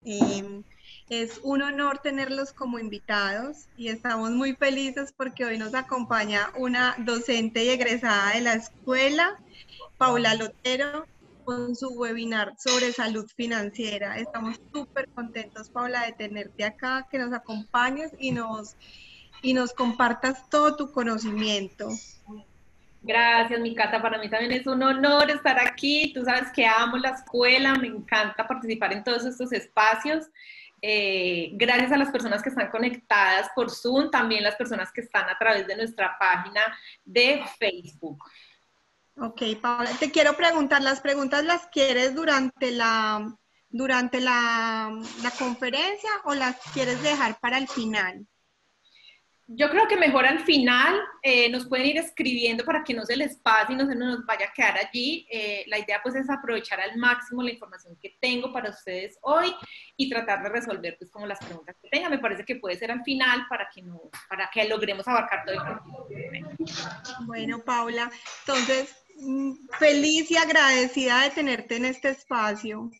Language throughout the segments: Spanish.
Eh, es un honor tenerlos como invitados y estamos muy felices porque hoy nos acompaña una docente y egresada de la escuela, Paula Lotero, con su webinar sobre salud financiera. Estamos súper contentos, Paula, de tenerte acá, que nos acompañes y nos compartas todo tu conocimiento. Gracias, mi Cata. Para mí también es un honor estar aquí. Tú sabes que amo la escuela, me encanta participar en todos estos espacios. Gracias a las personas que están conectadas por Zoom, también las personas que están a través de nuestra página de Facebook. Ok, Paola, te quiero preguntar, ¿las preguntas las quieres durante la conferencia o las quieres dejar para el final? Yo creo que mejor al final nos pueden ir escribiendo para que no se les pase y no se nos vaya a quedar allí. La idea pues es aprovechar al máximo la información que tengo para ustedes hoy y tratar de resolver pues como las preguntas que tengan. Me parece que puede ser al final para que logremos abarcar todo el contenido. Bueno, Paula, entonces, feliz y agradecida de tenerte en este espacio.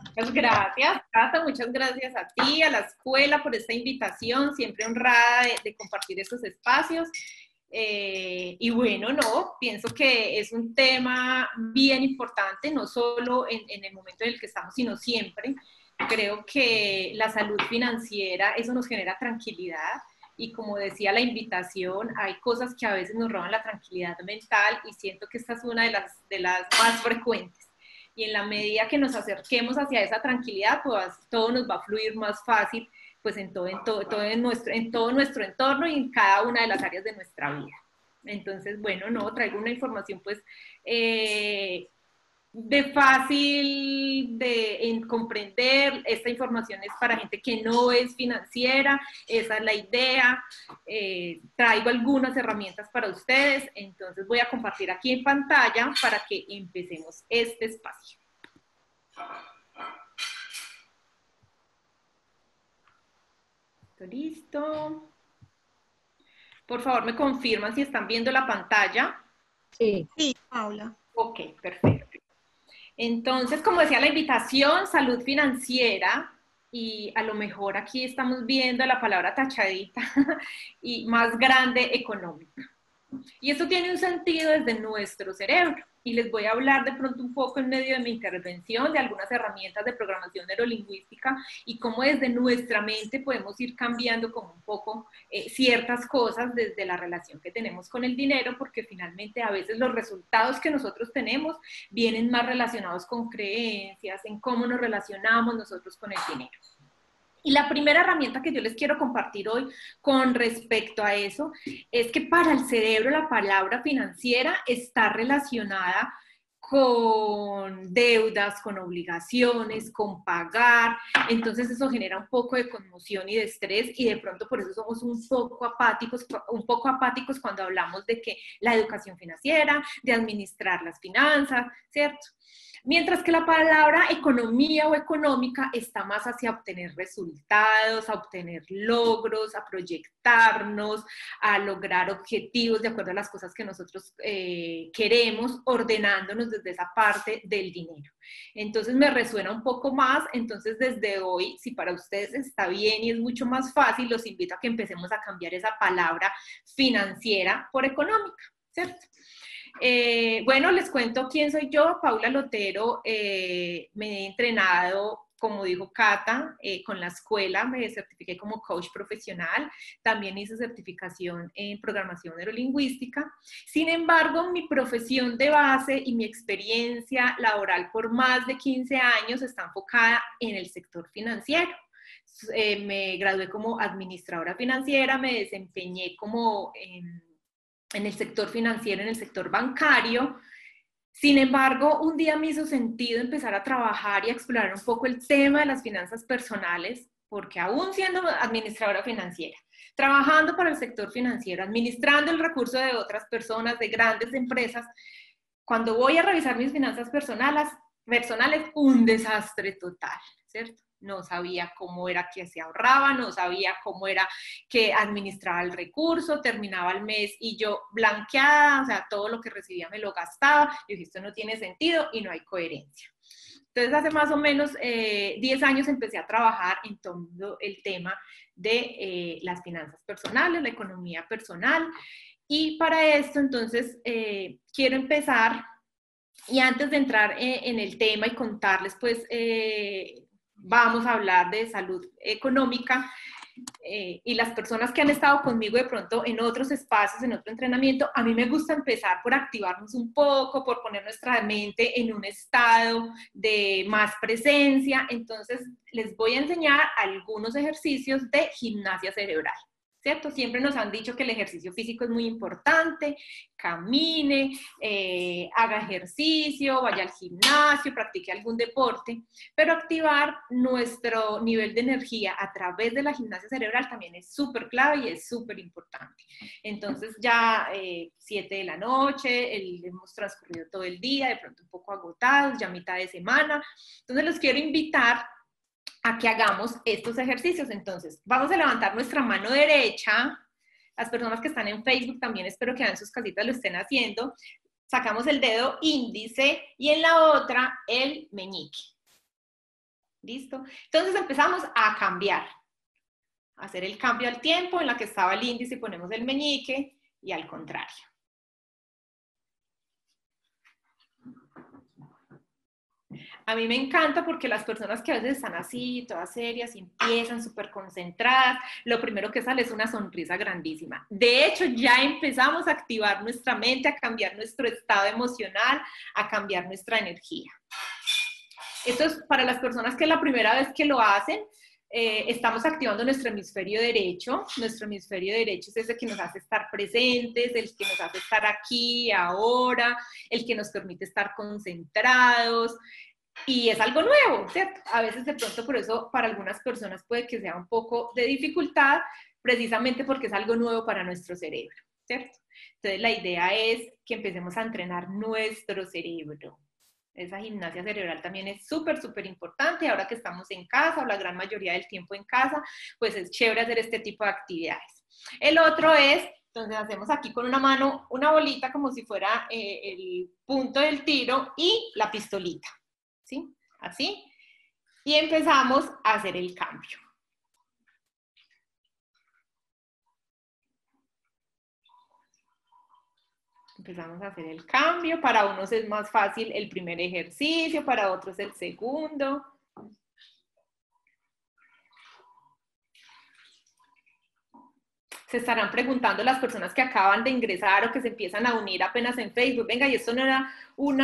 Muchas gracias, Cata, muchas gracias a ti, a la escuela por esta invitación, siempre honrada de compartir estos espacios. Y bueno, no, pienso que es un tema bien importante, no solo en el momento en el que estamos, sino siempre. Creo que la salud financiera, eso nos genera tranquilidad y como decía la invitación, hay cosas que a veces nos roban la tranquilidad mental y siento que esta es una de las más frecuentes. Y en la medida que nos acerquemos hacia esa tranquilidad, pues todo nos va a fluir más fácil pues en todo nuestro entorno y en cada una de las áreas de nuestra vida. Entonces, bueno, no, traigo una información pues de fácil de comprender. Esta información es para gente que no es financiera, esa es la idea. Traigo algunas herramientas para ustedes, entonces voy a compartir aquí en pantalla para que empecemos este espacio. Listo. Por favor, me confirman si están viendo la pantalla. Sí. Sí, Paula. Ok, perfecto. Entonces, como decía la invitación, salud financiera, y a lo mejor aquí estamos viendo la palabra tachadita, y más grande, económica. Y esto tiene un sentido desde nuestro cerebro. Y les voy a hablar de pronto un poco en medio de mi intervención de algunas herramientas de programación neurolingüística y cómo desde nuestra mente podemos ir cambiando como un poco ciertas cosas desde la relación que tenemos con el dinero, porque finalmente a veces los resultados que nosotros tenemos vienen más relacionados con creencias, en cómo nos relacionamos nosotros con el dinero. Y la primera herramienta que yo les quiero compartir hoy con respecto a eso es que para el cerebro la palabra financiera está relacionada con deudas, con obligaciones, con pagar. Entonces eso genera un poco de conmoción y de estrés y de pronto por eso somos un poco apáticos cuando hablamos de que la educación financiera, de administrar las finanzas, ¿cierto? Mientras que la palabra economía o económica está más hacia obtener resultados, a obtener logros, a proyectarnos, a lograr objetivos de acuerdo a las cosas que nosotros queremos, ordenándonos desde esa parte del dinero. Entonces me resuena un poco más, entonces desde hoy, si para ustedes está bien y es mucho más fácil, los invito a que empecemos a cambiar esa palabra financiera por económica, ¿cierto? Bueno, les cuento quién soy yo, Paula Lotero. Me he entrenado, como dijo Cata, con la escuela, me certifiqué como coach profesional, también hice certificación en programación neurolingüística. Sin embargo, mi profesión de base y mi experiencia laboral por más de 15 años está enfocada en el sector financiero. Me gradué como administradora financiera, me desempeñé como en el sector financiero, en el sector bancario. Sin embargo, un día me hizo sentido empezar a trabajar y a explorar un poco el tema de las finanzas personales, porque aún siendo administradora financiera, trabajando para el sector financiero, administrando el recurso de otras personas, de grandes empresas, cuando voy a revisar mis finanzas personales, un desastre total, ¿cierto? No sabía cómo era que se ahorraba, no sabía cómo era que administraba el recurso, terminaba el mes y yo blanqueada, o sea, todo lo que recibía me lo gastaba. Yo dije, esto no tiene sentido y no hay coherencia. Entonces, hace más o menos 10 años empecé a trabajar en todo el tema de las finanzas personales, la economía personal. Y para esto, entonces, quiero empezar, y antes de entrar en el tema y contarles, pues, vamos a hablar de salud económica. Y las personas que han estado conmigo de pronto en otros espacios, en otro entrenamiento, a mí me gusta empezar por activarnos un poco, por poner nuestra mente en un estado de más presencia. Entonces, les voy a enseñar algunos ejercicios de gimnasia cerebral, ¿cierto? Siempre nos han dicho que el ejercicio físico es muy importante, camine, haga ejercicio, vaya al gimnasio, practique algún deporte, pero activar nuestro nivel de energía a través de la gimnasia cerebral también es súper clave y es súper importante. Entonces ya 7 de la noche, hemos transcurrido todo el día, de pronto un poco agotados, ya mitad de semana, entonces los quiero invitar a que hagamos estos ejercicios. Entonces, vamos a levantar nuestra mano derecha. Las personas que están en Facebook también espero que en sus casitas lo estén haciendo. Sacamos el dedo índice y en la otra el meñique. ¿Listo? Entonces empezamos a cambiar. A hacer el cambio al tiempo en la que estaba el índice y ponemos el meñique y al contrario. A mí me encanta porque las personas que a veces están así, todas serias, y empiezan súper concentradas, lo primero que sale es una sonrisa grandísima. De hecho, ya empezamos a activar nuestra mente, a cambiar nuestro estado emocional, a cambiar nuestra energía. Esto es para las personas que es la primera vez que lo hacen. Estamos activando nuestro hemisferio derecho. Nuestro hemisferio derecho es ese que nos hace estar presentes, el que nos hace estar aquí, ahora, el que nos permite estar concentrados. Y es algo nuevo, ¿cierto? A veces de pronto por eso para algunas personas puede que sea un poco de dificultad, precisamente porque es algo nuevo para nuestro cerebro, ¿cierto? Entonces la idea es que empecemos a entrenar nuestro cerebro. Esa gimnasia cerebral también es súper, súper importante. Ahora que estamos en casa, o la gran mayoría del tiempo en casa, pues es chévere hacer este tipo de actividades. El otro es, entonces hacemos aquí con una mano una bolita como si fuera el punto del tiro y la pistolita. ¿Sí? Así. Y empezamos a hacer el cambio. Empezamos a hacer el cambio. Para unos es más fácil el primer ejercicio, para otros el segundo. Se estarán preguntando las personas que acaban de ingresar o que se empiezan a unir apenas en Facebook, venga, y esto no era un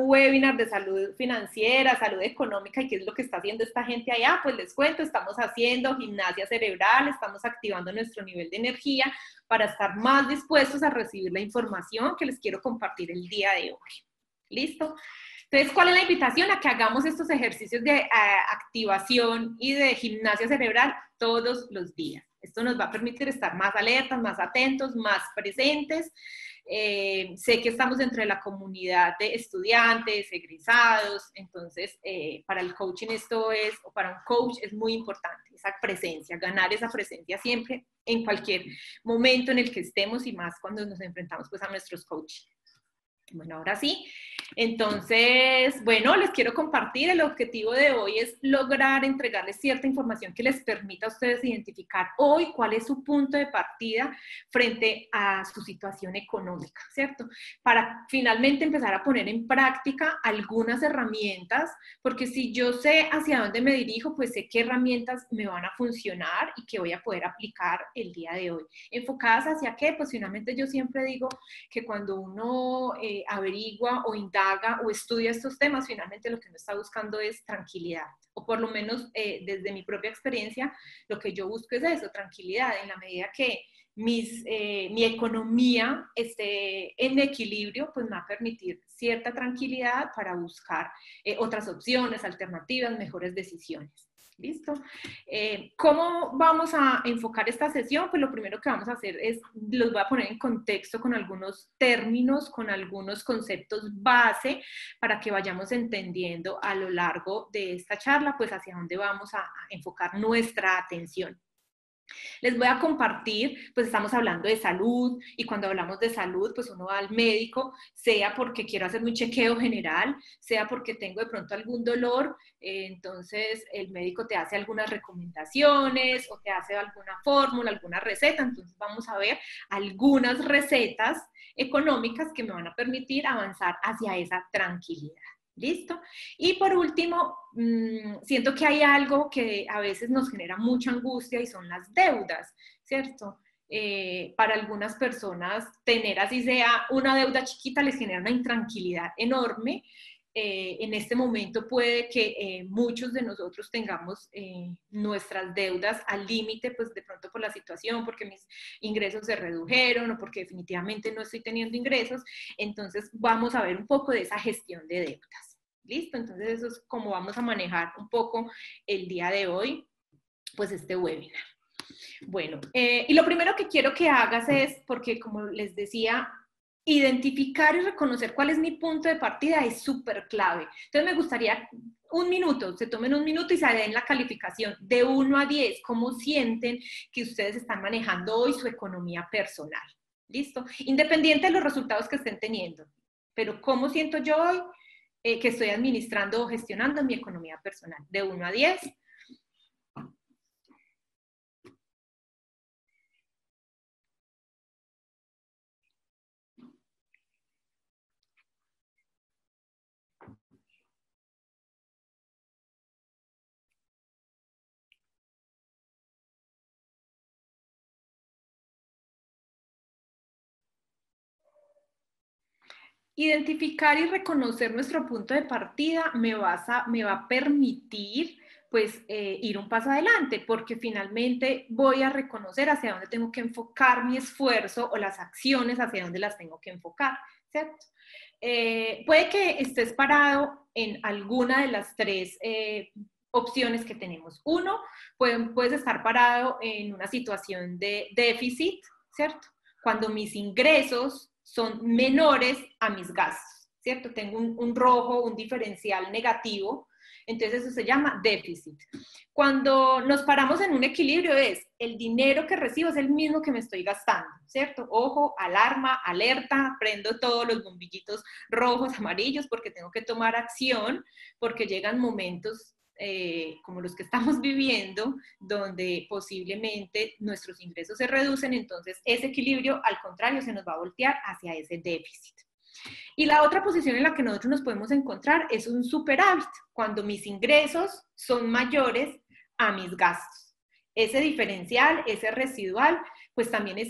webinar de salud financiera, salud económica, ¿y qué es lo que está haciendo esta gente allá? Pues les cuento, estamos haciendo gimnasia cerebral, estamos activando nuestro nivel de energía para estar más dispuestos a recibir la información que les quiero compartir el día de hoy. ¿Listo? Entonces, ¿cuál es la invitación? A que hagamos estos ejercicios de activación y de gimnasia cerebral todos los días. Esto nos va a permitir estar más alertas, más atentos, más presentes. Sé que estamos entre la comunidad de estudiantes, egresados, entonces para el coaching esto es, o para un coach es muy importante, esa presencia, ganar esa presencia siempre, en cualquier momento en el que estemos y más cuando nos enfrentamos pues a nuestros coaches. Bueno, ahora sí. Entonces, bueno, les quiero compartir, el objetivo de hoy es lograr entregarles cierta información que les permita a ustedes identificar hoy cuál es su punto de partida frente a su situación económica, ¿cierto? Para finalmente empezar a poner en práctica algunas herramientas, porque si yo sé hacia dónde me dirijo, pues sé qué herramientas me van a funcionar y que voy a poder aplicar el día de hoy. ¿Enfocadas hacia qué? Pues finalmente yo siempre digo que cuando uno averigua o indaga o estudia estos temas, finalmente lo que uno está buscando es tranquilidad, o por lo menos desde mi propia experiencia, lo que yo busco es eso, tranquilidad, en la medida que mi economía esté en equilibrio, pues me va a permitir cierta tranquilidad para buscar otras opciones, alternativas, mejores decisiones. ¿Listo? ¿Cómo vamos a enfocar esta sesión? Pues lo primero que vamos a hacer es, los voy a poner en contexto con algunos términos, con algunos conceptos base, para que vayamos entendiendo a lo largo de esta charla, pues hacia dónde vamos a enfocar nuestra atención. Les voy a compartir, pues estamos hablando de salud y cuando hablamos de salud, pues uno va al médico, sea porque quiero hacer un chequeo general, sea porque tengo de pronto algún dolor, entonces el médico te hace algunas recomendaciones o te hace alguna fórmula, alguna receta, entonces vamos a ver algunas recetas económicas que me van a permitir avanzar hacia esa tranquilidad. ¿Listo? Y por último, siento que hay algo que a veces nos genera mucha angustia y son las deudas, ¿cierto? Para algunas personas tener así sea una deuda chiquita les genera una intranquilidad enorme. En este momento puede que muchos de nosotros tengamos nuestras deudas al límite, pues de pronto por la situación, porque mis ingresos se redujeron o porque definitivamente no estoy teniendo ingresos. Entonces vamos a ver un poco de esa gestión de deudas. ¿Listo? Entonces eso es como vamos a manejar un poco el día de hoy, pues este webinar. Bueno, y lo primero que quiero que hagas es, porque como les decía, identificar y reconocer cuál es mi punto de partida es súper clave. Entonces me gustaría un minuto, se tomen un minuto y se den la calificación de 1 a 10, cómo sienten que ustedes están manejando hoy su economía personal. ¿Listo? Independiente de los resultados que estén teniendo, pero cómo siento yo hoy que estoy administrando o gestionando mi economía personal, de 1 a 10. Identificar y reconocer nuestro punto de partida me va a permitir pues ir un paso adelante, porque finalmente voy a reconocer hacia dónde tengo que enfocar mi esfuerzo o las acciones hacia dónde las tengo que enfocar, ¿cierto? Puede que estés parado en alguna de las tres opciones que tenemos. Uno, puedes estar parado en una situación de déficit, ¿cierto? Cuando mis ingresos son menores a mis gastos, ¿cierto? Tengo un rojo, un diferencial negativo, entonces eso se llama déficit. Cuando nos paramos en un equilibrio es, el dinero que recibo es el mismo que me estoy gastando, ¿cierto? Ojo, alarma, alerta, prendo todos los bombillitos rojos, amarillos, porque tengo que tomar acción, porque llegan momentos como los que estamos viviendo, donde posiblemente nuestros ingresos se reducen, entonces ese equilibrio, al contrario, se nos va a voltear hacia ese déficit. Y la otra posición en la que nosotros nos podemos encontrar es un superávit, cuando mis ingresos son mayores a mis gastos. Ese diferencial, ese residual, pues también es,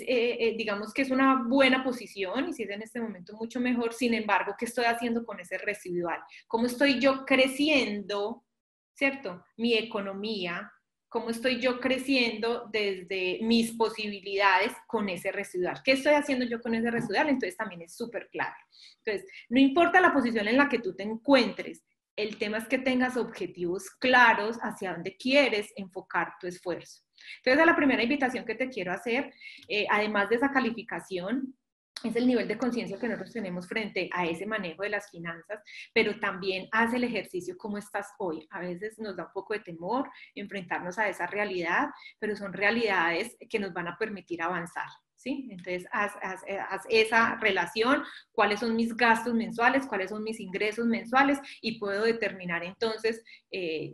digamos que es una buena posición, y si es en este momento mucho mejor. Sin embargo, ¿qué estoy haciendo con ese residual? ¿Cómo estoy yo creciendo, ¿cierto? Mi economía, cómo estoy yo creciendo desde mis posibilidades con ese residual. ¿Qué estoy haciendo yo con ese residual? Entonces también es súper clave. Entonces, no importa la posición en la que tú te encuentres, el tema es que tengas objetivos claros hacia dónde quieres enfocar tu esfuerzo. Entonces, la primera invitación que te quiero hacer, además de esa calificación, es el nivel de conciencia que nosotros tenemos frente a ese manejo de las finanzas, pero también haz el ejercicio cómo estás hoy. A veces nos da un poco de temor enfrentarnos a esa realidad, pero son realidades que nos van a permitir avanzar, ¿sí? Entonces, haz esa relación, cuáles son mis gastos mensuales, cuáles son mis ingresos mensuales, y puedo determinar entonces en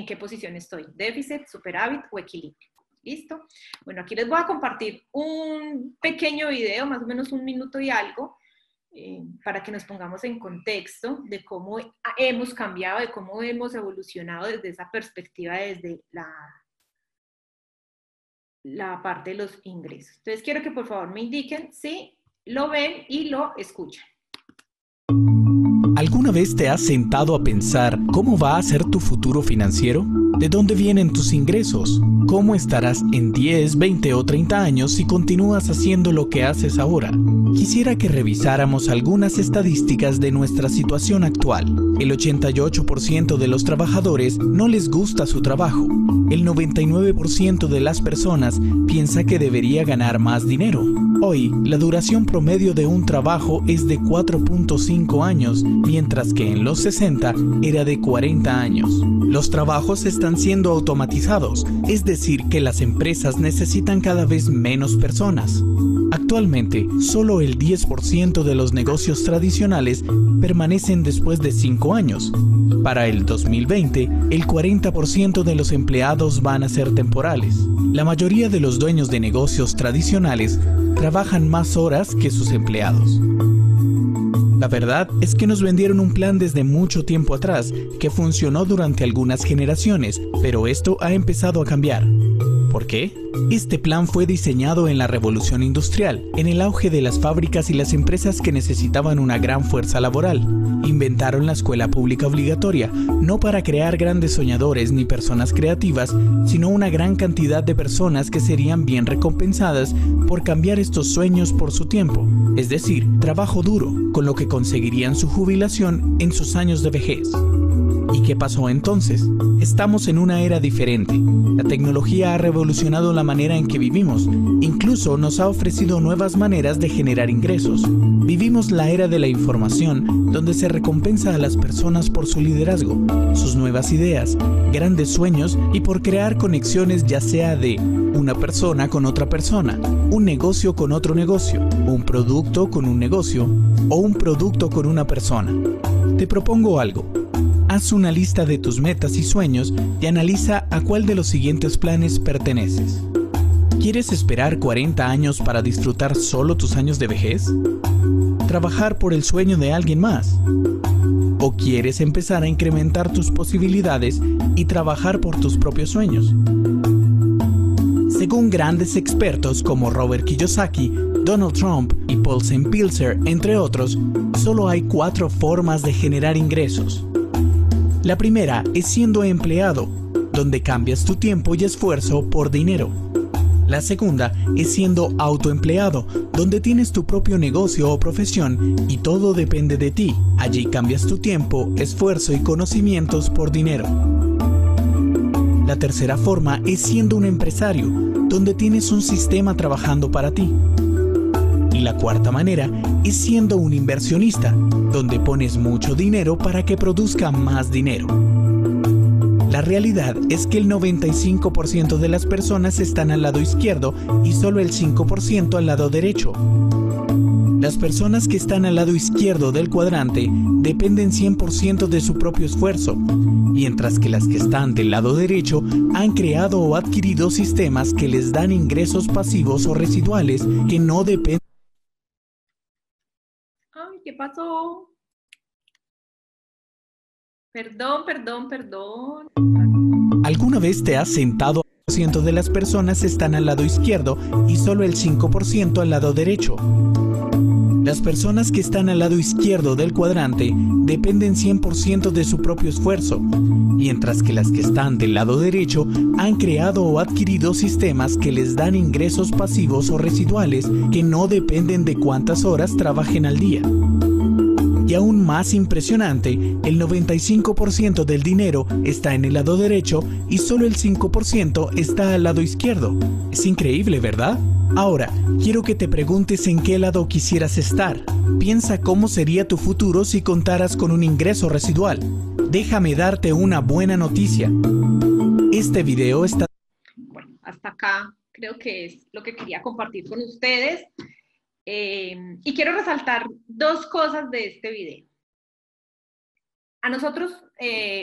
qué posición estoy, déficit, superávit o equilibrio. ¿Listo? Bueno, aquí les voy a compartir un pequeño video, más o menos 1 minuto y algo, para que nos pongamos en contexto de cómo hemos cambiado, de cómo hemos evolucionado desde esa perspectiva, desde la parte de los ingresos. Entonces, quiero que por favor me indiquen si lo ven y lo escuchan. ¿Alguna vez te has sentado a pensar cómo va a ser tu futuro financiero? ¿De dónde vienen tus ingresos? ¿Cómo estarás en 10, 20 o 30 años si continúas haciendo lo que haces ahora? Quisiera que revisáramos algunas estadísticas de nuestra situación actual. El 88% de los trabajadores no les gusta su trabajo. El 99% de las personas piensa que debería ganar más dinero. Hoy, la duración promedio de un trabajo es de 4.5 años, mientras que en los 60 era de 40 años. Los trabajos están están siendo automatizados, es decir, que las empresas necesitan cada vez menos personas. Actualmente, solo el 10% de los negocios tradicionales permanecen después de 5 años. Para el 2020, el 40% de los empleados van a ser temporales. La mayoría de los dueños de negocios tradicionales trabajan más horas que sus empleados. La verdad es que nos vendieron un plan desde mucho tiempo atrás que funcionó durante algunas generaciones, pero esto ha empezado a cambiar. ¿Por qué? Este plan fue diseñado en la Revolución Industrial, en el auge de las fábricas y las empresas que necesitaban una gran fuerza laboral. Inventaron la escuela pública obligatoria, no para crear grandes soñadores ni personas creativas, sino una gran cantidad de personas que serían bien recompensadas por cambiar estos sueños por su tiempo, es decir, trabajo duro, con lo que conseguirían su jubilación en sus años de vejez. ¿Y qué pasó entonces? Estamos en una era diferente. La tecnología ha revolucionado la manera en que vivimos. Incluso nos ha ofrecido nuevas maneras de generar ingresos. Vivimos la era de la información, donde se recompensa a las personas por su liderazgo, sus nuevas ideas, grandes sueños y por crear conexiones, ya sea de una persona con otra persona, un negocio con otro negocio, un producto con un negocio o un producto con una persona. Te propongo algo. Haz una lista de tus metas y sueños y analiza a cuál de los siguientes planes perteneces. ¿Quieres esperar 40 años para disfrutar solo tus años de vejez? ¿Trabajar por el sueño de alguien más? ¿O quieres empezar a incrementar tus posibilidades y trabajar por tus propios sueños? Según grandes expertos como Robert Kiyosaki, Donald Trump y Paul Pilzer, entre otros, solo hay 4 formas de generar ingresos. La primera es siendo empleado, donde cambias tu tiempo y esfuerzo por dinero. La segunda es siendo autoempleado, donde tienes tu propio negocio o profesión y todo depende de ti. Allí cambias tu tiempo, esfuerzo y conocimientos por dinero. La tercera forma es siendo un empresario, donde tienes un sistema trabajando para ti. Y la cuarta manera es siendo un inversionista, donde pones mucho dinero para que produzca más dinero. La realidad es que el 95% de las personas están al lado izquierdo y solo el 5% al lado derecho. Las personas que están al lado izquierdo del cuadrante dependen 100% de su propio esfuerzo, mientras que las que están del lado derecho han creado o adquirido sistemas que les dan ingresos pasivos o residuales que no dependen. Ay, ¿qué pasó? Perdón. ¿Alguna vez te has sentado? El 100% de las personas están al lado izquierdo y solo el 5% al lado derecho. Las personas que están al lado izquierdo del cuadrante dependen 100% de su propio esfuerzo, mientras que las que están del lado derecho han creado o adquirido sistemas que les dan ingresos pasivos o residuales que no dependen de cuántas horas trabajen al día. Y aún más impresionante, el 95% del dinero está en el lado derecho y solo el 5% está al lado izquierdo. Es increíble, ¿verdad? Ahora, quiero que te preguntes en qué lado quisieras estar. Piensa cómo sería tu futuro si contaras con un ingreso residual. Déjame darte una buena noticia. Este video está... Bueno, hasta acá creo que es lo que quería compartir con ustedes. Y quiero resaltar 2 cosas de este video. A nosotros,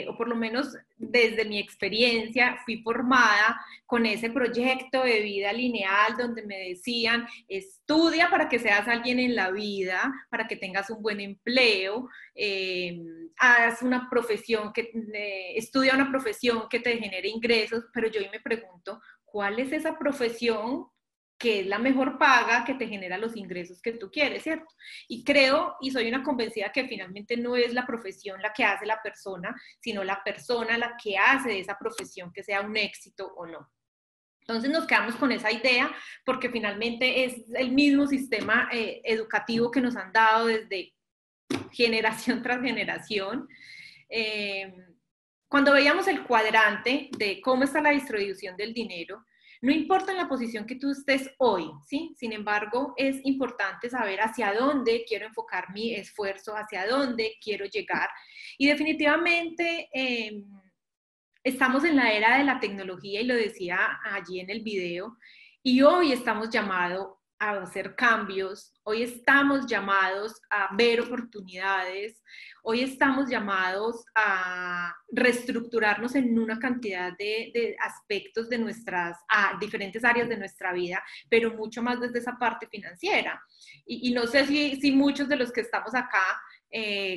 o por lo menos desde mi experiencia, fui formada con ese proyecto de vida lineal donde me decían, estudia para que seas alguien en la vida, para que tengas un buen empleo, haz una profesión, estudia una profesión que te genere ingresos, pero yo hoy me pregunto, ¿cuál es esa profesión que es la mejor paga, que te genera los ingresos que tú quieres, ¿cierto? Y creo, y soy una convencida que finalmente no es la profesión la que hace la persona, sino la persona la que hace de esa profesión que sea un éxito o no. Entonces nos quedamos con esa idea porque finalmente es el mismo sistema educativo que nos han dado desde generación tras generación. Cuando veíamos el cuadrante de cómo está la distribución del dinero, no importa en la posición que tú estés hoy, ¿sí? Sin embargo, es importante saber hacia dónde quiero enfocar mi esfuerzo, hacia dónde quiero llegar. Y definitivamente estamos en la era de la tecnología y lo decía allí en el video, y hoy estamos llamados a hacer cambios, hoy estamos llamados a ver oportunidades, hoy estamos llamados a reestructurarnos en una cantidad de aspectos de diferentes áreas de nuestra vida, pero mucho más desde esa parte financiera. Y no sé si muchos de los que estamos acá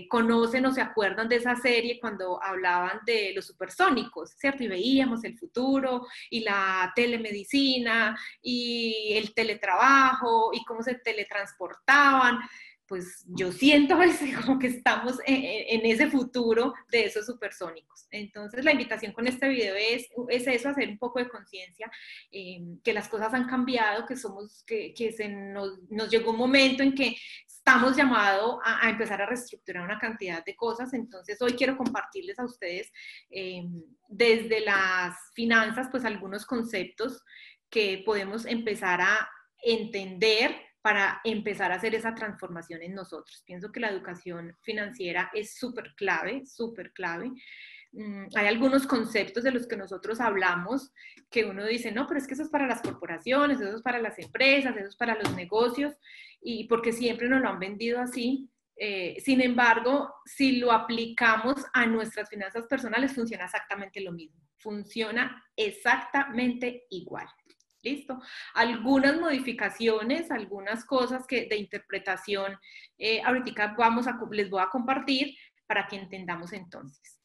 conocen o se acuerdan de esa serie cuando hablaban de los supersónicos, ¿cierto? Y veíamos el futuro y la telemedicina y el teletrabajo y cómo se teletransportaban. Pues yo siento a veces como que estamos en ese futuro de esos supersónicos. Entonces la invitación con este video es eso, hacer un poco de conciencia, que las cosas han cambiado, que nos llegó un momento en que estamos llamados a empezar a reestructurar una cantidad de cosas. Entonces hoy quiero compartirles a ustedes desde las finanzas pues algunos conceptos que podemos empezar a entender para empezar a hacer esa transformación en nosotros. Pienso que la educación financiera es súper clave, súper clave. Hay algunos conceptos de los que nosotros hablamos que uno dice, no, pero es que eso es para las corporaciones, eso es para las empresas, eso es para los negocios, y porque siempre nos lo han vendido así. Sin embargo, si lo aplicamos a nuestras finanzas personales, funciona exactamente lo mismo. Funciona exactamente igual. ¿Listo? Algunas modificaciones, algunas cosas de interpretación, ahorita les voy a compartir para que entendamos entonces.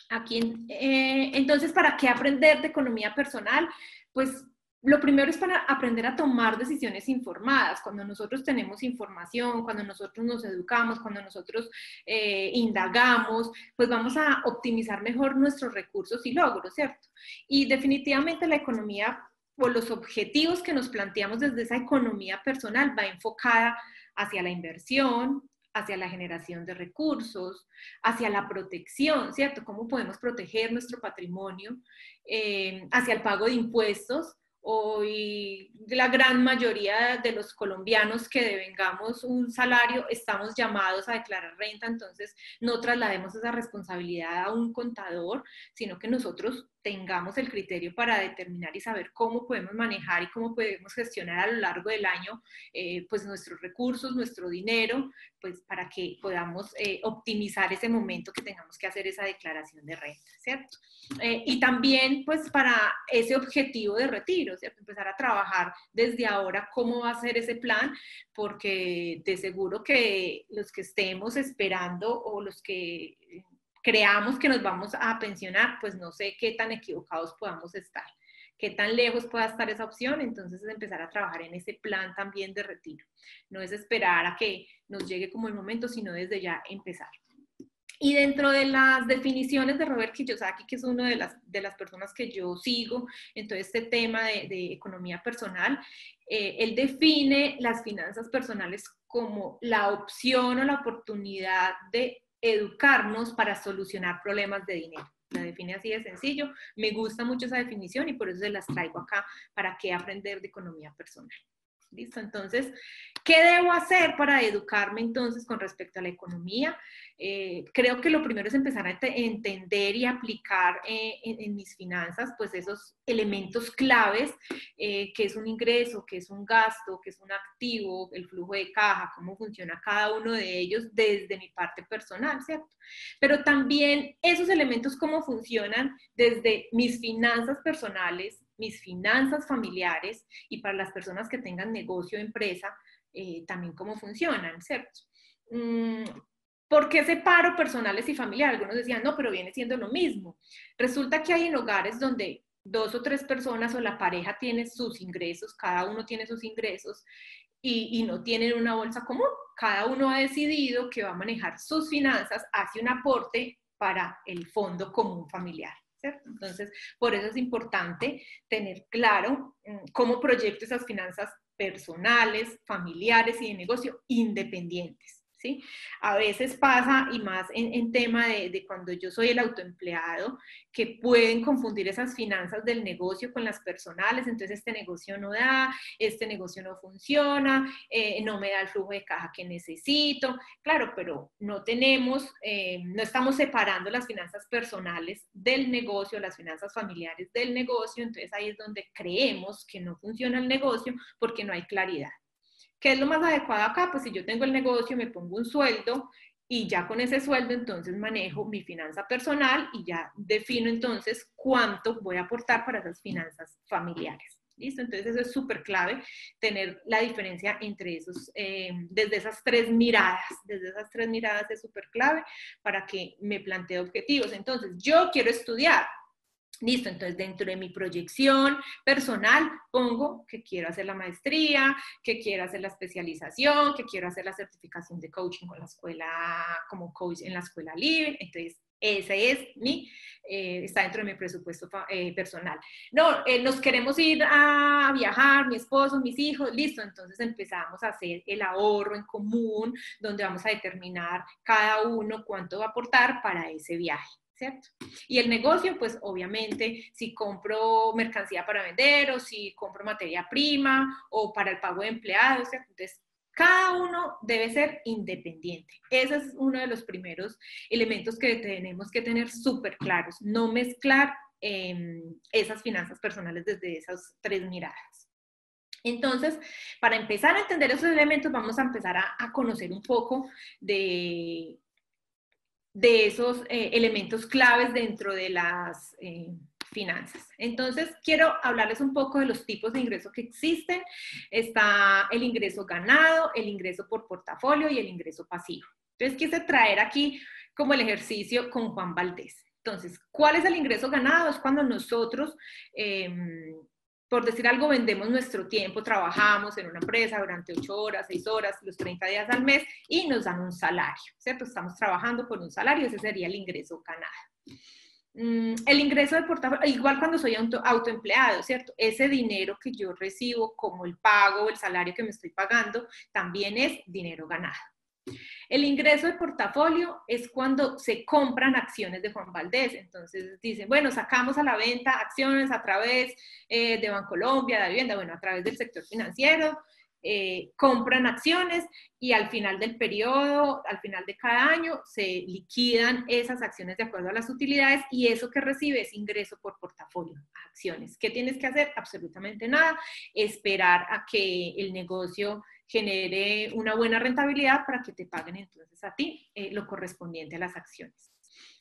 Entonces, ¿para qué aprender de economía personal? Pues lo primero es para aprender a tomar decisiones informadas. Cuando nosotros tenemos información, cuando nosotros nos educamos, cuando nosotros indagamos, pues vamos a optimizar mejor nuestros recursos y logros, ¿cierto? Y definitivamente la economía o los objetivos que nos planteamos desde esa economía personal va enfocada hacia la inversión, hacia la generación de recursos, hacia la protección, ¿cierto? ¿Cómo podemos proteger nuestro patrimonio? Hacia el pago de impuestos. Hoy la gran mayoría de los colombianos que devengamos un salario estamos llamados a declarar renta, entonces no traslademos esa responsabilidad a un contador, sino que nosotros tengamos el criterio para determinar y saber cómo podemos manejar y cómo podemos gestionar a lo largo del año pues nuestros recursos, nuestro dinero, pues para que podamos optimizar ese momento que tengamos que hacer esa declaración de renta, ¿cierto? Y también pues para ese objetivo de retiro, ¿cierto? Empezar a trabajar desde ahora cómo va a ser ese plan, porque de seguro que los que estemos esperando o los que creamos que nos vamos a pensionar, pues no sé qué tan equivocados podamos estar, qué tan lejos pueda estar esa opción. Entonces es empezar a trabajar en ese plan también de retiro. No es esperar a que nos llegue como el momento, sino desde ya empezar. Y dentro de las definiciones de Robert Kiyosaki, que es una de las personas que yo sigo en todo este tema de economía personal, él define las finanzas personales como la opción o la oportunidad de educarnos para solucionar problemas de dinero. La define así de sencillo. Me gusta mucho esa definición y por eso se las traigo acá. ¿Para qué aprender de economía personal? ¿Listo? Entonces, ¿qué debo hacer para educarme entonces con respecto a la economía? Creo que lo primero es empezar a entender y aplicar en mis finanzas pues esos elementos claves, que es un ingreso, que es un gasto, que es un activo, el flujo de caja, cómo funciona cada uno de ellos desde mi parte personal, ¿cierto? Pero también esos elementos cómo funcionan desde mis finanzas personales, mis finanzas familiares y para las personas que tengan negocio o empresa, también cómo funcionan, ¿cierto? ¿Por qué separo personales y familiares? Algunos decían, no, pero viene siendo lo mismo. Resulta que hay en hogares donde 2 o 3 personas o la pareja tiene sus ingresos, cada uno tiene sus ingresos y no tienen una bolsa común. Cada uno ha decidido que va a manejar sus finanzas, hace un aporte para el fondo común familiar, ¿cierto? Entonces, por eso es importante tener claro cómo proyecto esas finanzas personales, familiares y de negocio independientes, ¿sí? A veces pasa, y más en tema de cuando yo soy el autoempleado, que pueden confundir esas finanzas del negocio con las personales, entonces este negocio no da, este negocio no funciona, no me da el flujo de caja que necesito, claro, pero no estamos separando las finanzas personales del negocio, las finanzas familiares del negocio, entonces ahí es donde creemos que no funciona el negocio porque no hay claridad. ¿Qué es lo más adecuado acá? Pues si yo tengo el negocio, me pongo un sueldo y ya con ese sueldo entonces manejo mi finanza personal y ya defino entonces cuánto voy a aportar para esas finanzas familiares. ¿Listo? Entonces eso es súper clave, tener la diferencia entre esos, desde esas tres miradas es súper clave para que me plantee objetivos. Entonces, yo quiero estudiar. Listo, entonces dentro de mi proyección personal pongo que quiero hacer la maestría, que quiero hacer la especialización, que quiero hacer la certificación de coaching con la escuela, como coach en la escuela libre. Entonces, ese es está dentro de mi presupuesto personal. No, nos queremos ir a viajar, mi esposo, mis hijos, listo, entonces empezamos a hacer el ahorro en común, donde vamos a determinar cada uno cuánto va a aportar para ese viaje. ¿Cierto? Y el negocio, pues obviamente, si compro mercancía para vender o si compro materia prima o para el pago de empleados, ¿cierto? Entonces, cada uno debe ser independiente. Ese es uno de los primeros elementos que tenemos que tener súper claros, no mezclar esas finanzas personales desde esas tres miradas. Entonces, para empezar a entender esos elementos, vamos a empezar a conocer un poco de esos elementos claves dentro de las finanzas. Entonces, quiero hablarles un poco de los tipos de ingresos que existen. Está el ingreso ganado, el ingreso por portafolio y el ingreso pasivo. Entonces, quise traer aquí como el ejercicio con Juan Valdés. Entonces, ¿cuál es el ingreso ganado? Es cuando nosotros por decir algo, vendemos nuestro tiempo, trabajamos en una empresa durante 8 horas, 6 horas, los 30 días al mes y nos dan un salario, ¿cierto? Estamos trabajando por un salario, ese sería el ingreso ganado. El ingreso de portafolio, igual cuando soy autoempleado, ¿cierto? Ese dinero que yo recibo como el pago o el salario que me estoy pagando también es dinero ganado. El ingreso de portafolio es cuando se compran acciones de Juan Valdés. Entonces dicen, bueno, sacamos a la venta acciones a través de Bancolombia, de Vivienda, bueno, a través del sector financiero, compran acciones y al final del periodo, al final de cada año, se liquidan esas acciones de acuerdo a las utilidades y eso que recibe es ingreso por portafolio, acciones. ¿Qué tienes que hacer? Absolutamente nada, esperar a que el negocio genere una buena rentabilidad para que te paguen entonces a ti lo correspondiente a las acciones.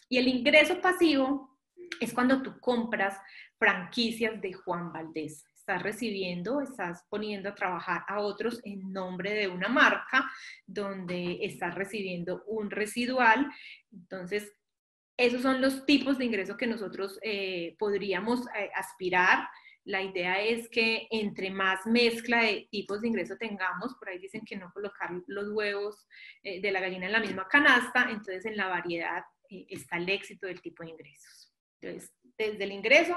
Y el ingreso pasivo es cuando tú compras franquicias de Juan Valdés. Estás recibiendo, estás poniendo a trabajar a otros en nombre de una marca donde estás recibiendo un residual. Entonces, esos son los tipos de ingresos que nosotros podríamos aspirar. La idea es que entre más mezcla de tipos de ingreso tengamos, por ahí dicen que no colocar los huevos de la gallina en la misma canasta, entonces en la variedad está el éxito del tipo de ingresos. Entonces, desde el ingreso,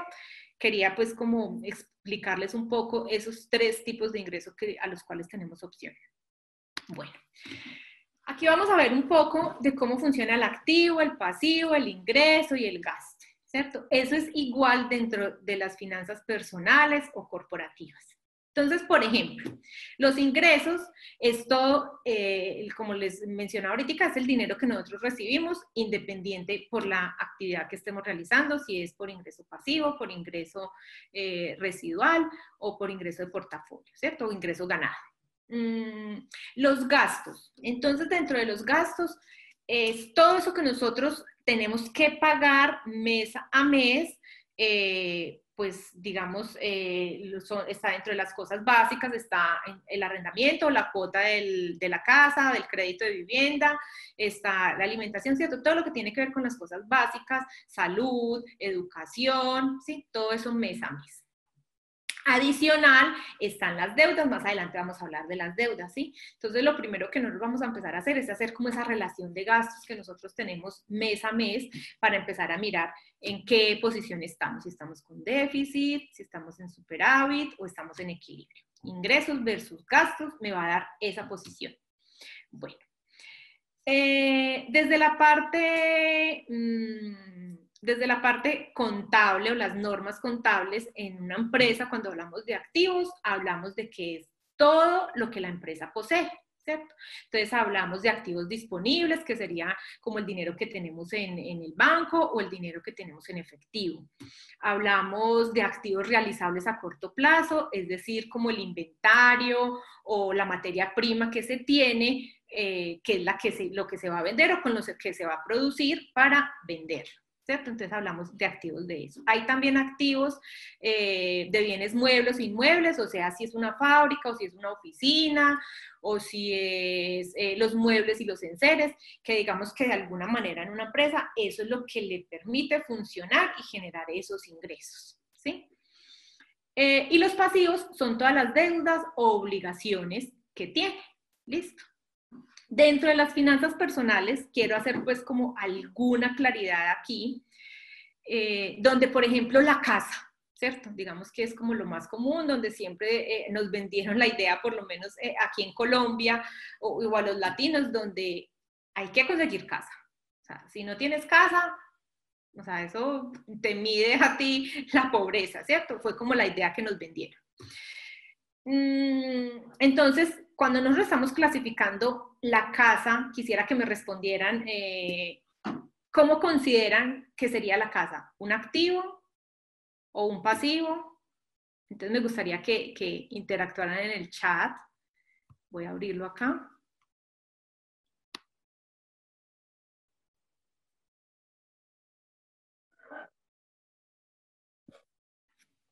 quería pues como explicarles un poco esos 3 tipos de ingresos a los cuales tenemos opción. Bueno, aquí vamos a ver un poco de cómo funciona el activo, el pasivo, el ingreso y el gasto. ¿Cierto? Eso es igual dentro de las finanzas personales o corporativas. Entonces, por ejemplo, los ingresos es todo, como les mencionaba ahorita, es el dinero que nosotros recibimos independiente por la actividad que estemos realizando, si es por ingreso pasivo, por ingreso residual o por ingreso de portafolio, ¿cierto? O ingreso ganado. Los gastos. Entonces, dentro de los gastos es todo eso que nosotros tenemos que pagar mes a mes, pues digamos, está dentro de las cosas básicas, está el arrendamiento, la cuota de la casa, del crédito de vivienda, está la alimentación, ¿cierto? Todo lo que tiene que ver con las cosas básicas, salud, educación, ¿sí? Todo eso mes a mes. Adicional, están las deudas, más adelante vamos a hablar de las deudas, ¿sí? Entonces, lo primero que nosotros vamos a empezar a hacer es hacer como esa relación de gastos que nosotros tenemos mes a mes para empezar a mirar en qué posición estamos, si estamos con déficit, si estamos en superávit o estamos en equilibrio. Ingresos versus gastos me va a dar esa posición. Bueno, Desde la parte contable o las normas contables en una empresa, cuando hablamos de activos, hablamos de que es todo lo que la empresa posee, ¿cierto? Entonces hablamos de activos disponibles, que sería como el dinero que tenemos en el banco o el dinero que tenemos en efectivo. Hablamos de activos realizables a corto plazo, es decir, como el inventario o la materia prima que se tiene, que es lo que se va a vender o con lo que se va a producir para vender, ¿cierto? Entonces hablamos de activos de eso. Hay también activos de bienes muebles o inmuebles, o sea, si es una fábrica o si es una oficina o si es los muebles y los enseres, que digamos que de alguna manera en una empresa eso es lo que le permite funcionar y generar esos ingresos, ¿sí? Y los pasivos son todas las deudas o obligaciones que tiene. ¿Listo? Dentro de las finanzas personales, quiero hacer pues como alguna claridad aquí, donde por ejemplo la casa, ¿cierto? Digamos que es como lo más común, donde siempre nos vendieron la idea, por lo menos aquí en Colombia, o a los latinos, donde hay que conseguir casa. O sea, si no tienes casa, o sea, eso te mide a ti la pobreza, ¿cierto? Fue como la idea que nos vendieron. Entonces, cuando nosotros estamos clasificando la casa, quisiera que me respondieran ¿cómo consideran que sería la casa? ¿Un activo o un pasivo? Entonces me gustaría que interactuaran en el chat. Voy a abrirlo acá.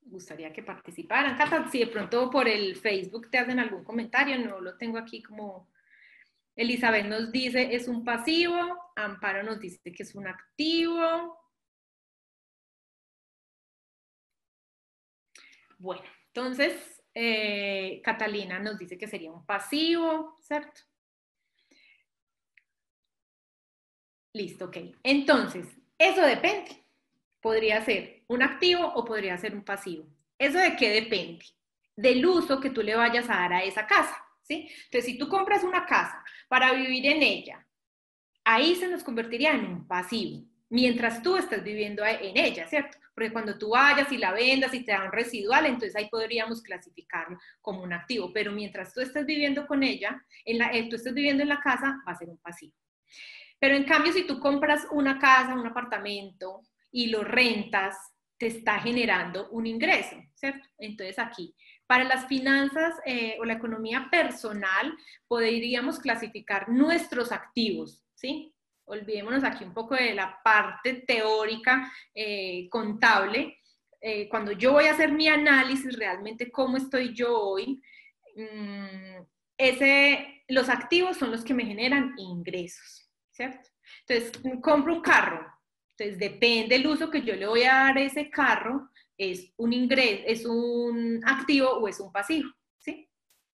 Me gustaría que participaran. Cata, si de pronto por el Facebook te hacen algún comentario, no lo tengo aquí como... Elizabeth nos dice es un pasivo, Amparo nos dice que es un activo. Bueno, entonces Catalina nos dice que sería un pasivo, ¿cierto? Listo, ok. Entonces, eso depende. Podría ser un activo o podría ser un pasivo. ¿Eso de qué depende? Del uso que tú le vayas a dar a esa casa, ¿sí? Entonces, si tú compras una casa para vivir en ella, ahí se nos convertiría en un pasivo, mientras tú estás viviendo en ella, ¿cierto? Porque cuando tú vayas y la vendas y te da un residual, entonces ahí podríamos clasificarlo como un activo, pero mientras tú estés viviendo con ella, tú estés viviendo en la casa, va a ser un pasivo. Pero en cambio, si tú compras una casa, un apartamento y lo rentas, te está generando un ingreso, ¿cierto? Entonces aquí, para las finanzas o la economía personal, podríamos clasificar nuestros activos, ¿sí? Olvidémonos aquí un poco de la parte teórica contable. Cuando yo voy a hacer mi análisis, realmente cómo estoy yo hoy, los activos son los que me generan ingresos, ¿cierto? Entonces, compro un carro. Entonces, depende del uso que yo le voy a dar a ese carro, es un ingreso, es un activo o es un pasivo, ¿sí?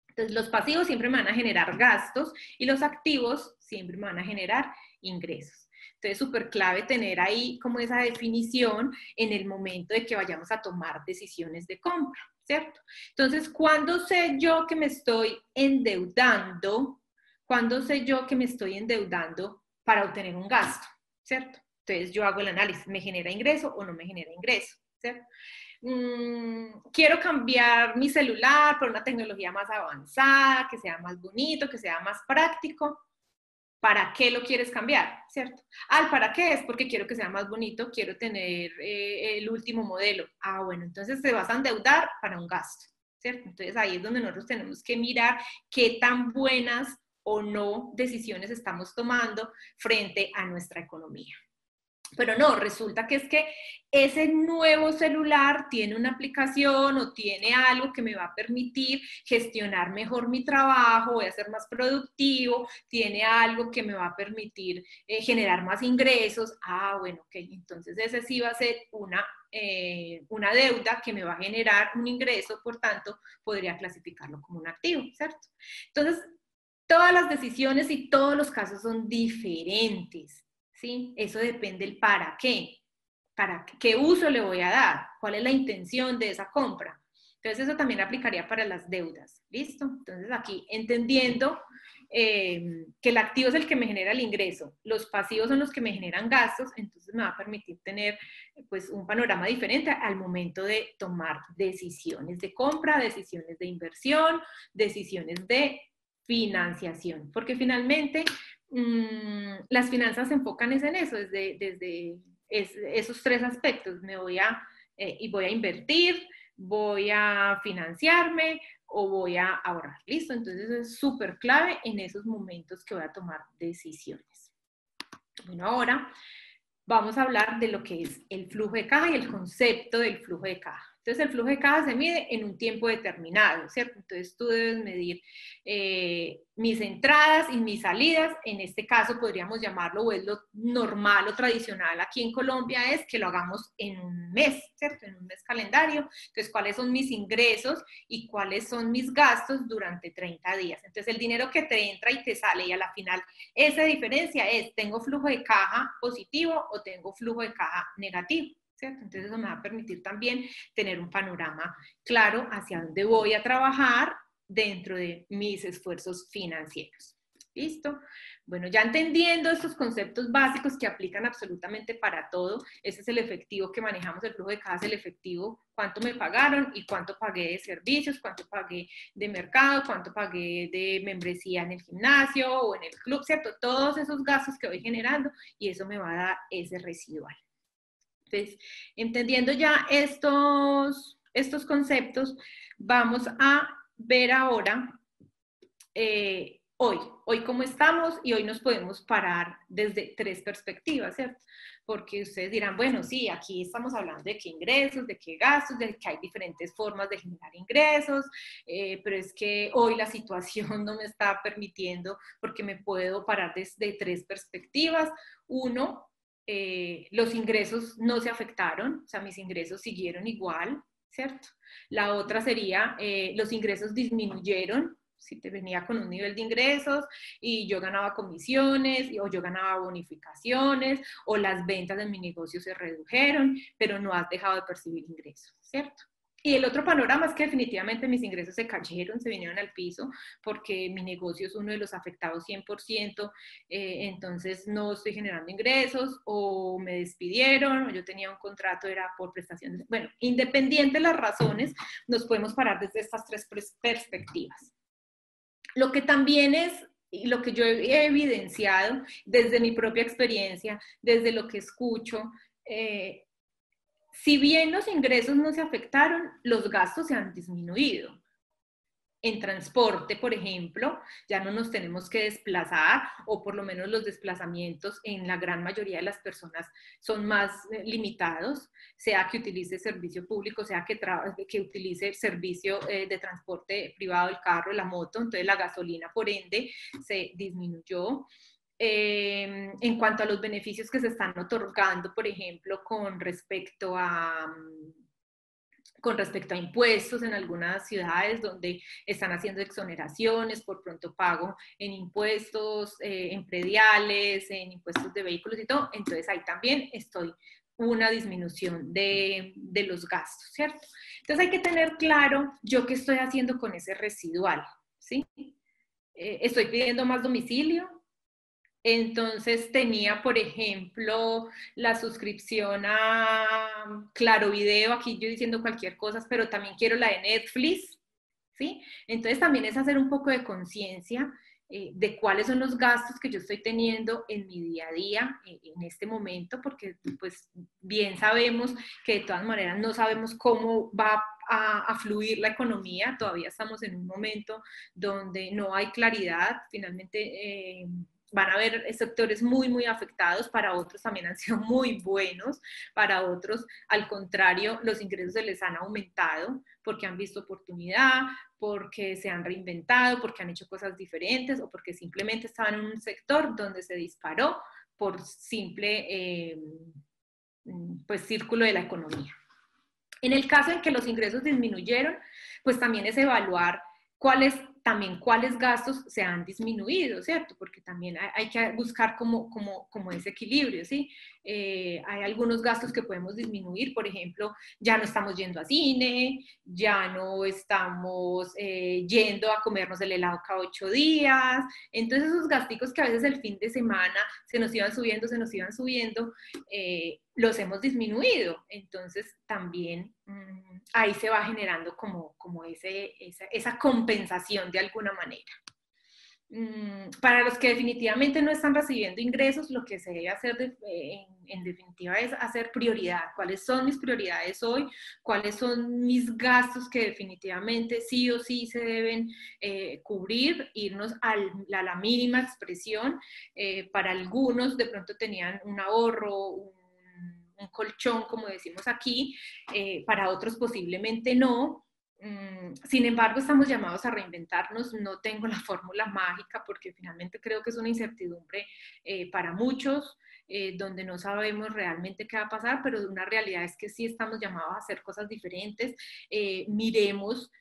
Entonces, los pasivos siempre me van a generar gastos y los activos siempre me van a generar ingresos. Entonces, súper clave tener ahí como esa definición en el momento de que vayamos a tomar decisiones de compra, ¿cierto? Entonces, ¿cuándo sé yo que me estoy endeudando? ¿Cuándo sé yo que me estoy endeudando para obtener un gasto? ¿Cierto? Entonces, yo hago el análisis, ¿me genera ingreso o no me genera ingreso? ¿Cierto? Quiero cambiar mi celular por una tecnología más avanzada, que sea más bonito, que sea más práctico. ¿Para qué lo quieres cambiar? ¿Cierto? ¿Para qué? Es porque quiero que sea más bonito, quiero tener el último modelo. Bueno, entonces te vas a endeudar para un gasto, ¿cierto? Entonces ahí es donde nosotros tenemos que mirar qué tan buenas o no decisiones estamos tomando frente a nuestra economía. Pero no, resulta que es que ese nuevo celular tiene una aplicación o tiene algo que me va a permitir gestionar mejor mi trabajo, voy a ser más productivo, tiene algo que me va a permitir generar más ingresos. Bueno, ok, entonces ese sí va a ser una deuda que me va a generar un ingreso, por tanto, podría clasificarlo como un activo, ¿cierto? Entonces, todas las decisiones y todos los casos son diferentes. ¿Sí? Eso depende del para qué uso le voy a dar, cuál es la intención de esa compra. Entonces eso también aplicaría para las deudas, ¿listo? Entonces aquí entendiendo que el activo es el que me genera el ingreso, los pasivos son los que me generan gastos, entonces me va a permitir tener pues un panorama diferente al momento de tomar decisiones de compra, decisiones de inversión, decisiones de financiación, porque finalmente las finanzas se enfocan en eso, desde esos tres aspectos, voy a invertir, voy a financiarme o voy a ahorrar, ¿listo? Entonces es súper clave en esos momentos que voy a tomar decisiones. Bueno, ahora vamos a hablar de lo que es el flujo de caja y el concepto del flujo de caja. Entonces, el flujo de caja se mide en un tiempo determinado, ¿cierto? Entonces, tú debes medir mis entradas y mis salidas. En este caso, podríamos llamarlo, o es lo normal o tradicional aquí en Colombia, es que lo hagamos en un mes, ¿cierto? En un mes calendario. Entonces, ¿cuáles son mis ingresos y cuáles son mis gastos durante 30 días? Entonces, el dinero que te entra y te sale, y a la final, esa diferencia es, ¿tengo flujo de caja positivo o tengo flujo de caja negativo? ¿Cierto? Entonces eso me va a permitir también tener un panorama claro hacia dónde voy a trabajar dentro de mis esfuerzos financieros. ¿Listo? Bueno, ya entendiendo estos conceptos básicos que aplican absolutamente para todo, ese es el efectivo que manejamos, el flujo de caja es el efectivo, cuánto me pagaron y cuánto pagué de servicios, cuánto pagué de mercado, cuánto pagué de membresía en el gimnasio o en el club, ¿cierto? Todos esos gastos que voy generando y eso me va a dar ese residual. Entonces, entendiendo ya estos conceptos, vamos a ver ahora hoy cómo estamos, y hoy nos podemos parar desde tres perspectivas, ¿cierto? Porque ustedes dirán, bueno, sí, aquí estamos hablando de qué ingresos, de qué gastos, de que hay diferentes formas de generar ingresos, pero es que hoy la situación no me está permitiendo, porque me puedo parar desde tres perspectivas. Uno, los ingresos no se afectaron, o sea, mis ingresos siguieron igual, ¿cierto? La otra sería, los ingresos disminuyeron, si te venía con un nivel de ingresos y yo ganaba comisiones o yo ganaba bonificaciones o las ventas de mi negocio se redujeron, pero no has dejado de percibir ingresos, ¿cierto? Y el otro panorama es que definitivamente mis ingresos se cayeron, se vinieron al piso, porque mi negocio es uno de los afectados 100%, entonces no estoy generando ingresos, o me despidieron, o yo tenía un contrato, era por prestaciones. Bueno, independiente de las razones, nos podemos parar desde estas tres perspectivas. Lo que también es, y lo que yo he evidenciado desde mi propia experiencia, desde lo que escucho, si bien los ingresos no se afectaron, los gastos se han disminuido. En transporte, por ejemplo, ya no nos tenemos que desplazar, o por lo menos los desplazamientos en la gran mayoría de las personas son más limitados, sea que utilice servicio público, sea que utilice el servicio de transporte privado, el carro, la moto. Entonces la gasolina, por ende, se disminuyó. En cuanto a los beneficios que se están otorgando, por ejemplo, con respecto a impuestos en algunas ciudades donde están haciendo exoneraciones por pronto pago en impuestos, en prediales, en impuestos de vehículos y todo, entonces ahí también estoy una disminución de los gastos, ¿cierto? Entonces hay que tener claro yo qué estoy haciendo con ese residual, ¿sí? Estoy pidiendo más domicilio. Entonces tenía, por ejemplo, la suscripción a Claro Video, aquí yo diciendo cualquier cosa, pero también quiero la de Netflix, ¿sí? Entonces también es hacer un poco de conciencia de cuáles son los gastos que yo estoy teniendo en mi día a día en este momento, porque pues bien sabemos que de todas maneras no sabemos cómo va a fluir la economía, todavía estamos en un momento donde no hay claridad, finalmente van a haber sectores muy, muy afectados, para otros también han sido muy buenos, para otros, al contrario, los ingresos se les han aumentado porque han visto oportunidad, porque se han reinventado, porque han hecho cosas diferentes o porque simplemente estaban en un sector donde se disparó por simple pues, círculo de la economía. En el caso en que los ingresos disminuyeron, pues también es evaluar cuáles gastos se han disminuido, ¿cierto? Porque también hay que buscar como ese equilibrio, ¿sí? hay algunos gastos que podemos disminuir, por ejemplo, ya no estamos yendo a cine, ya no estamos yendo a comernos el helado cada 8 días, entonces esos gasticos que a veces el fin de semana se nos iban subiendo, los hemos disminuido, entonces también ahí se va generando como esa compensación de alguna manera. Para los que definitivamente no están recibiendo ingresos, lo que se debe hacer en definitiva es hacer prioridad. ¿Cuáles son mis prioridades hoy? ¿Cuáles son mis gastos que definitivamente sí o sí se deben cubrir? Irnos a la mínima expresión. Para algunos de pronto tenían un ahorro, un colchón, como decimos aquí, para otros posiblemente no. Sin embargo, estamos llamados a reinventarnos. No tengo la fórmula mágica porque finalmente creo que es una incertidumbre para muchos, donde no sabemos realmente qué va a pasar, pero una realidad es que sí estamos llamados a hacer cosas diferentes. Miremos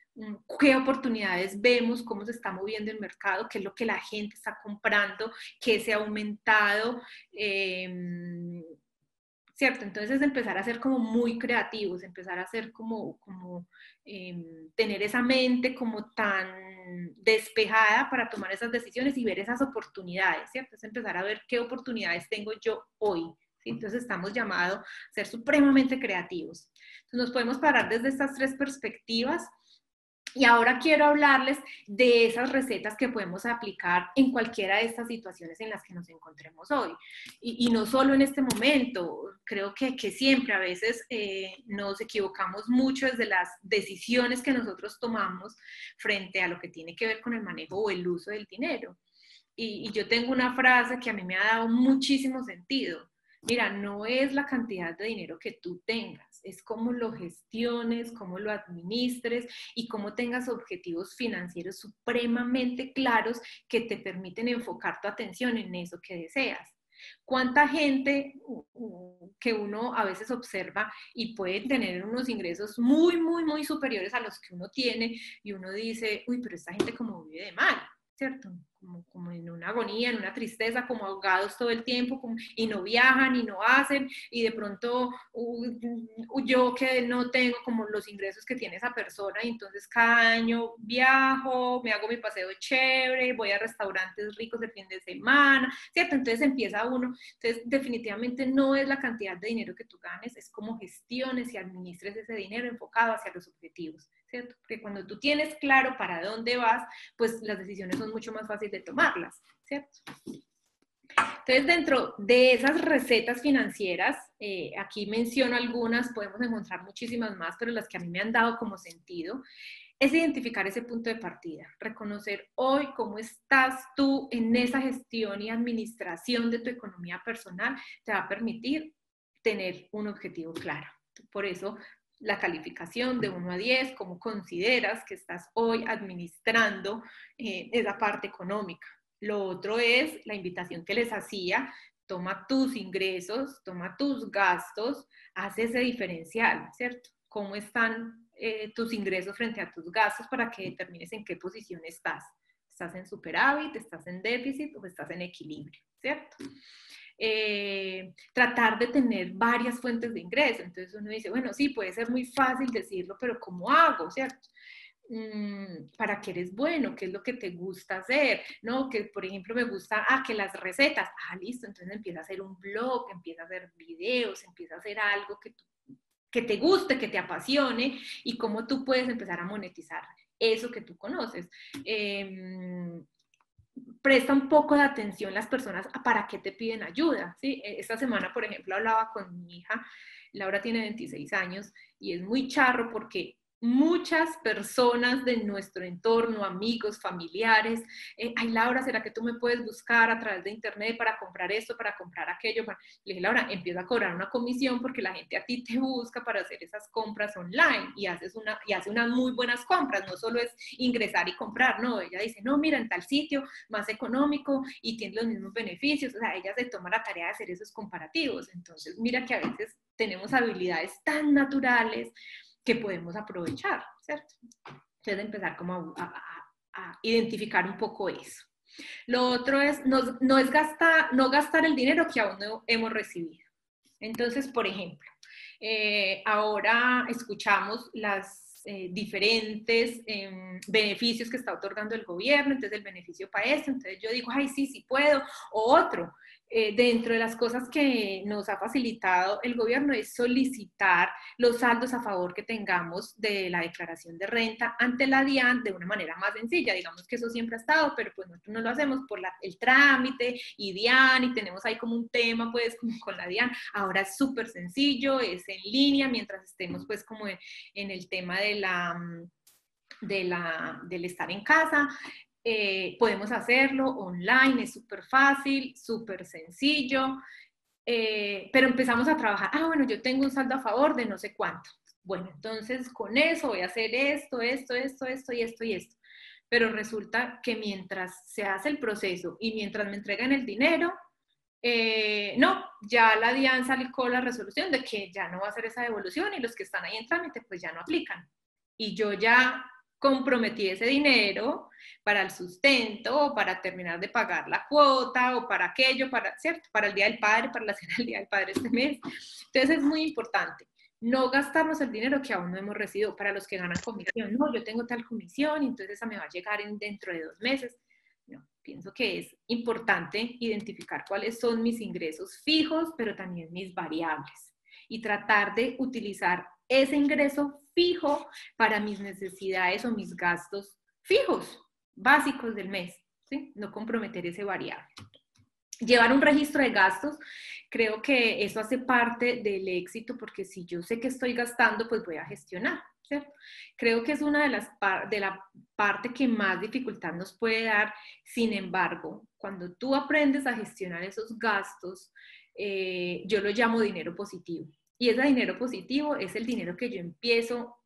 qué oportunidades vemos, cómo se está moviendo el mercado, qué es lo que la gente está comprando, qué se ha aumentado. ¿Cierto? Entonces empezar a ser como muy creativos, empezar a ser tener esa mente como tan despejada para tomar esas decisiones y ver esas oportunidades, ¿cierto? Es empezar a ver qué oportunidades tengo yo hoy, ¿sí? Entonces estamos llamados a ser supremamente creativos. Entonces nos podemos parar desde estas 3 perspectivas. Y ahora quiero hablarles de esas recetas que podemos aplicar en cualquiera de estas situaciones en las que nos encontremos hoy. Y no solo en este momento, creo que siempre a veces nos equivocamos mucho desde las decisiones que nosotros tomamos frente a lo que tiene que ver con el manejo o el uso del dinero. Y yo tengo una frase que a mí me ha dado muchísimo sentido. Mira, no es la cantidad de dinero que tú tengas, es cómo lo gestiones, cómo lo administres y cómo tengas objetivos financieros supremamente claros que te permiten enfocar tu atención en eso que deseas. ¿Cuánta gente que uno a veces observa y puede tener unos ingresos muy, muy, muy superiores a los que uno tiene y uno dice, uy, pero esta gente como vive de mal, ¿cierto? Como en una agonía, en una tristeza, como ahogados todo el tiempo, y no viajan y no hacen, y de pronto yo que no tengo como los ingresos que tiene esa persona, y entonces cada año viajo, me hago mi paseo chévere, voy a restaurantes ricos el fin de semana, ¿cierto? Entonces empieza uno, entonces definitivamente no es la cantidad de dinero que tú ganes, es cómo gestiones y administres ese dinero enfocado hacia los objetivos, ¿cierto? Porque cuando tú tienes claro para dónde vas, pues las decisiones son mucho más fáciles de tomarlas, ¿cierto? Entonces, dentro de esas recetas financieras, aquí menciono algunas, podemos encontrar muchísimas más, pero las que a mí me han dado como sentido, es identificar ese punto de partida, reconocer hoy cómo estás tú en esa gestión y administración de tu economía personal, te va a permitir tener un objetivo claro. Por eso, la calificación de 1 a 10, cómo consideras que estás hoy administrando esa parte económica. Lo otro es la invitación que les hacía, toma tus ingresos, toma tus gastos, haz ese diferencial, ¿cierto? ¿Cómo están tus ingresos frente a tus gastos para que determines en qué posición estás? ¿Estás en superávit, estás en déficit o estás en equilibrio, ¿cierto? Tratar de tener varias fuentes de ingreso. Entonces uno dice, bueno, sí, puede ser muy fácil decirlo, pero ¿cómo hago? ¿Cierto? ¿Para qué eres bueno? ¿Qué es lo que te gusta hacer? ¿No? Que, por ejemplo, me gusta, que las recetas. Listo, entonces empieza a hacer un blog, empieza a hacer videos, empieza a hacer algo que te guste, que te apasione y cómo tú puedes empezar a monetizar eso que tú conoces. Presta un poco de atención las personas a para qué te piden ayuda, ¿sí? Esta semana, por ejemplo, hablaba con mi hija, Laura tiene 26 años, y es muy charro porque muchas personas de nuestro entorno, amigos, familiares, ay Laura, ¿será que tú me puedes buscar a través de internet para comprar esto, para comprar aquello? Le dije, Laura, empieza a cobrar una comisión porque la gente a ti te busca para hacer esas compras online y hace unas muy buenas compras, no solo es ingresar y comprar, no, ella dice, no, mira, en tal sitio, más económico y tiene los mismos beneficios, o sea, ella se toma la tarea de hacer esos comparativos, entonces mira que a veces tenemos habilidades tan naturales que podemos aprovechar, ¿cierto? Entonces empezar como a identificar un poco eso. Lo otro es no gastar el dinero que aún no hemos recibido. Entonces, por ejemplo, ahora escuchamos las diferentes beneficios que está otorgando el gobierno, entonces el beneficio para esto, entonces yo digo, ay, sí, sí puedo, o otro. Dentro de las cosas que nos ha facilitado el gobierno es solicitar los saldos a favor que tengamos de la declaración de renta ante la DIAN de una manera más sencilla. Digamos que eso siempre ha estado, pero pues nosotros no lo hacemos por el trámite y DIAN, y tenemos ahí como un tema pues como con la DIAN. Ahora es súper sencillo, es en línea, mientras estemos pues como en el tema del estar en casa. Podemos hacerlo online, es súper fácil, súper sencillo, pero empezamos a trabajar, bueno, yo tengo un saldo a favor de no sé cuánto, bueno, entonces con eso voy a hacer esto y esto, pero resulta que mientras se hace el proceso y mientras me entregan el dinero, no, ya la DIAN sacó la resolución de que ya no va a hacer esa devolución y los que están ahí en trámite pues ya no aplican, y yo ya comprometí ese dinero para el sustento, o para terminar de pagar la cuota, o para aquello, ¿cierto? Para el Día del Padre, para la cena del Día del Padre este mes. Entonces es muy importante no gastarnos el dinero que aún no hemos recibido. Para los que ganan comisión, no, yo tengo tal comisión, y entonces esa me va a llegar dentro de 2 meses. No, pienso que es importante identificar cuáles son mis ingresos fijos, pero también mis variables, y tratar de utilizar ese ingreso fijo para mis necesidades o mis gastos fijos, básicos del mes, ¿sí? No comprometer ese variable. Llevar un registro de gastos, creo que eso hace parte del éxito, porque si yo sé que estoy gastando, pues voy a gestionar, ¿cierto? Creo que es una de la parte que más dificultad nos puede dar. Sin embargo, cuando tú aprendes a gestionar esos gastos, yo lo llamo dinero positivo. Y ese dinero positivo es el dinero que yo empiezo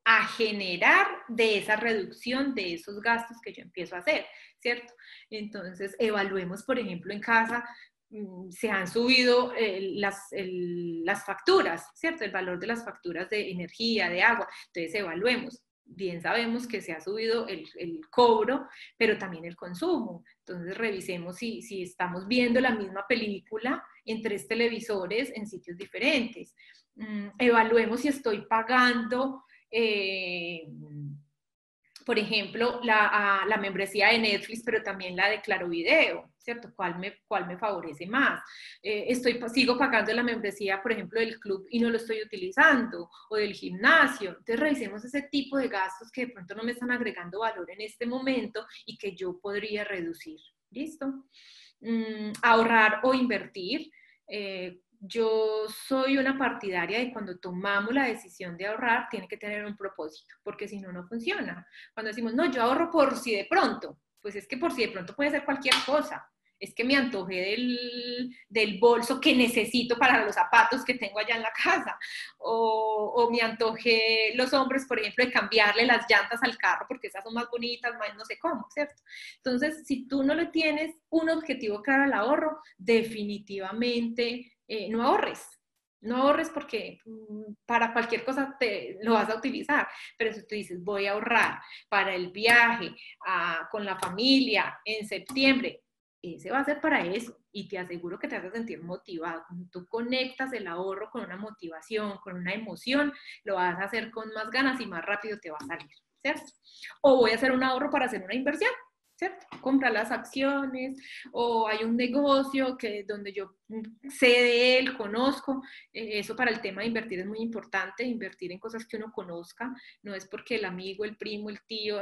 a generar de esa reducción de esos gastos que yo empiezo a hacer, ¿cierto? Entonces, evaluemos, por ejemplo, en casa, se han subido las facturas, ¿cierto? El valor de las facturas de energía, de agua. Entonces, evaluemos. Bien sabemos que se ha subido el cobro, pero también el consumo. Entonces, revisemos si estamos viendo la misma película en 3 televisores en sitios diferentes. Evaluemos si estoy pagando, por ejemplo, la membresía de Netflix, pero también la de Claro Video, ¿cierto? ¿Cuál me favorece más? Sigo pagando la membresía, por ejemplo, del club y no lo estoy utilizando, o del gimnasio. Entonces, revisemos ese tipo de gastos que de pronto no me están agregando valor en este momento y que yo podría reducir. ¿Listo? Ahorrar o invertir. Yo soy una partidaria de cuando tomamos la decisión de ahorrar, tiene que tener un propósito, porque si no, no funciona. Cuando decimos, no, yo ahorro por si de pronto, pues es que por si de pronto puede ser cualquier cosa. Es que me antojé del bolso que necesito para los zapatos que tengo allá en la casa, o me antojé, los hombres, por ejemplo, de cambiarle las llantas al carro porque esas son más bonitas, más no sé cómo, ¿cierto? Entonces, si tú no le tienes un objetivo claro al ahorro, definitivamente no ahorres. No ahorres, porque para cualquier cosa te lo vas a utilizar, pero si tú dices, voy a ahorrar para el viaje con la familia en septiembre, ese va a ser para eso, y te aseguro que te vas a sentir motivado. Cuando tú conectas el ahorro con una motivación, con una emoción, lo vas a hacer con más ganas y más rápido te va a salir, ¿cierto? O voy a hacer un ahorro para hacer una inversión, ¿cierto? Comprar las acciones, o hay un negocio donde yo sé de él, conozco. Eso para el tema de invertir es muy importante, invertir en cosas que uno conozca. No es porque el amigo, el primo, el tío,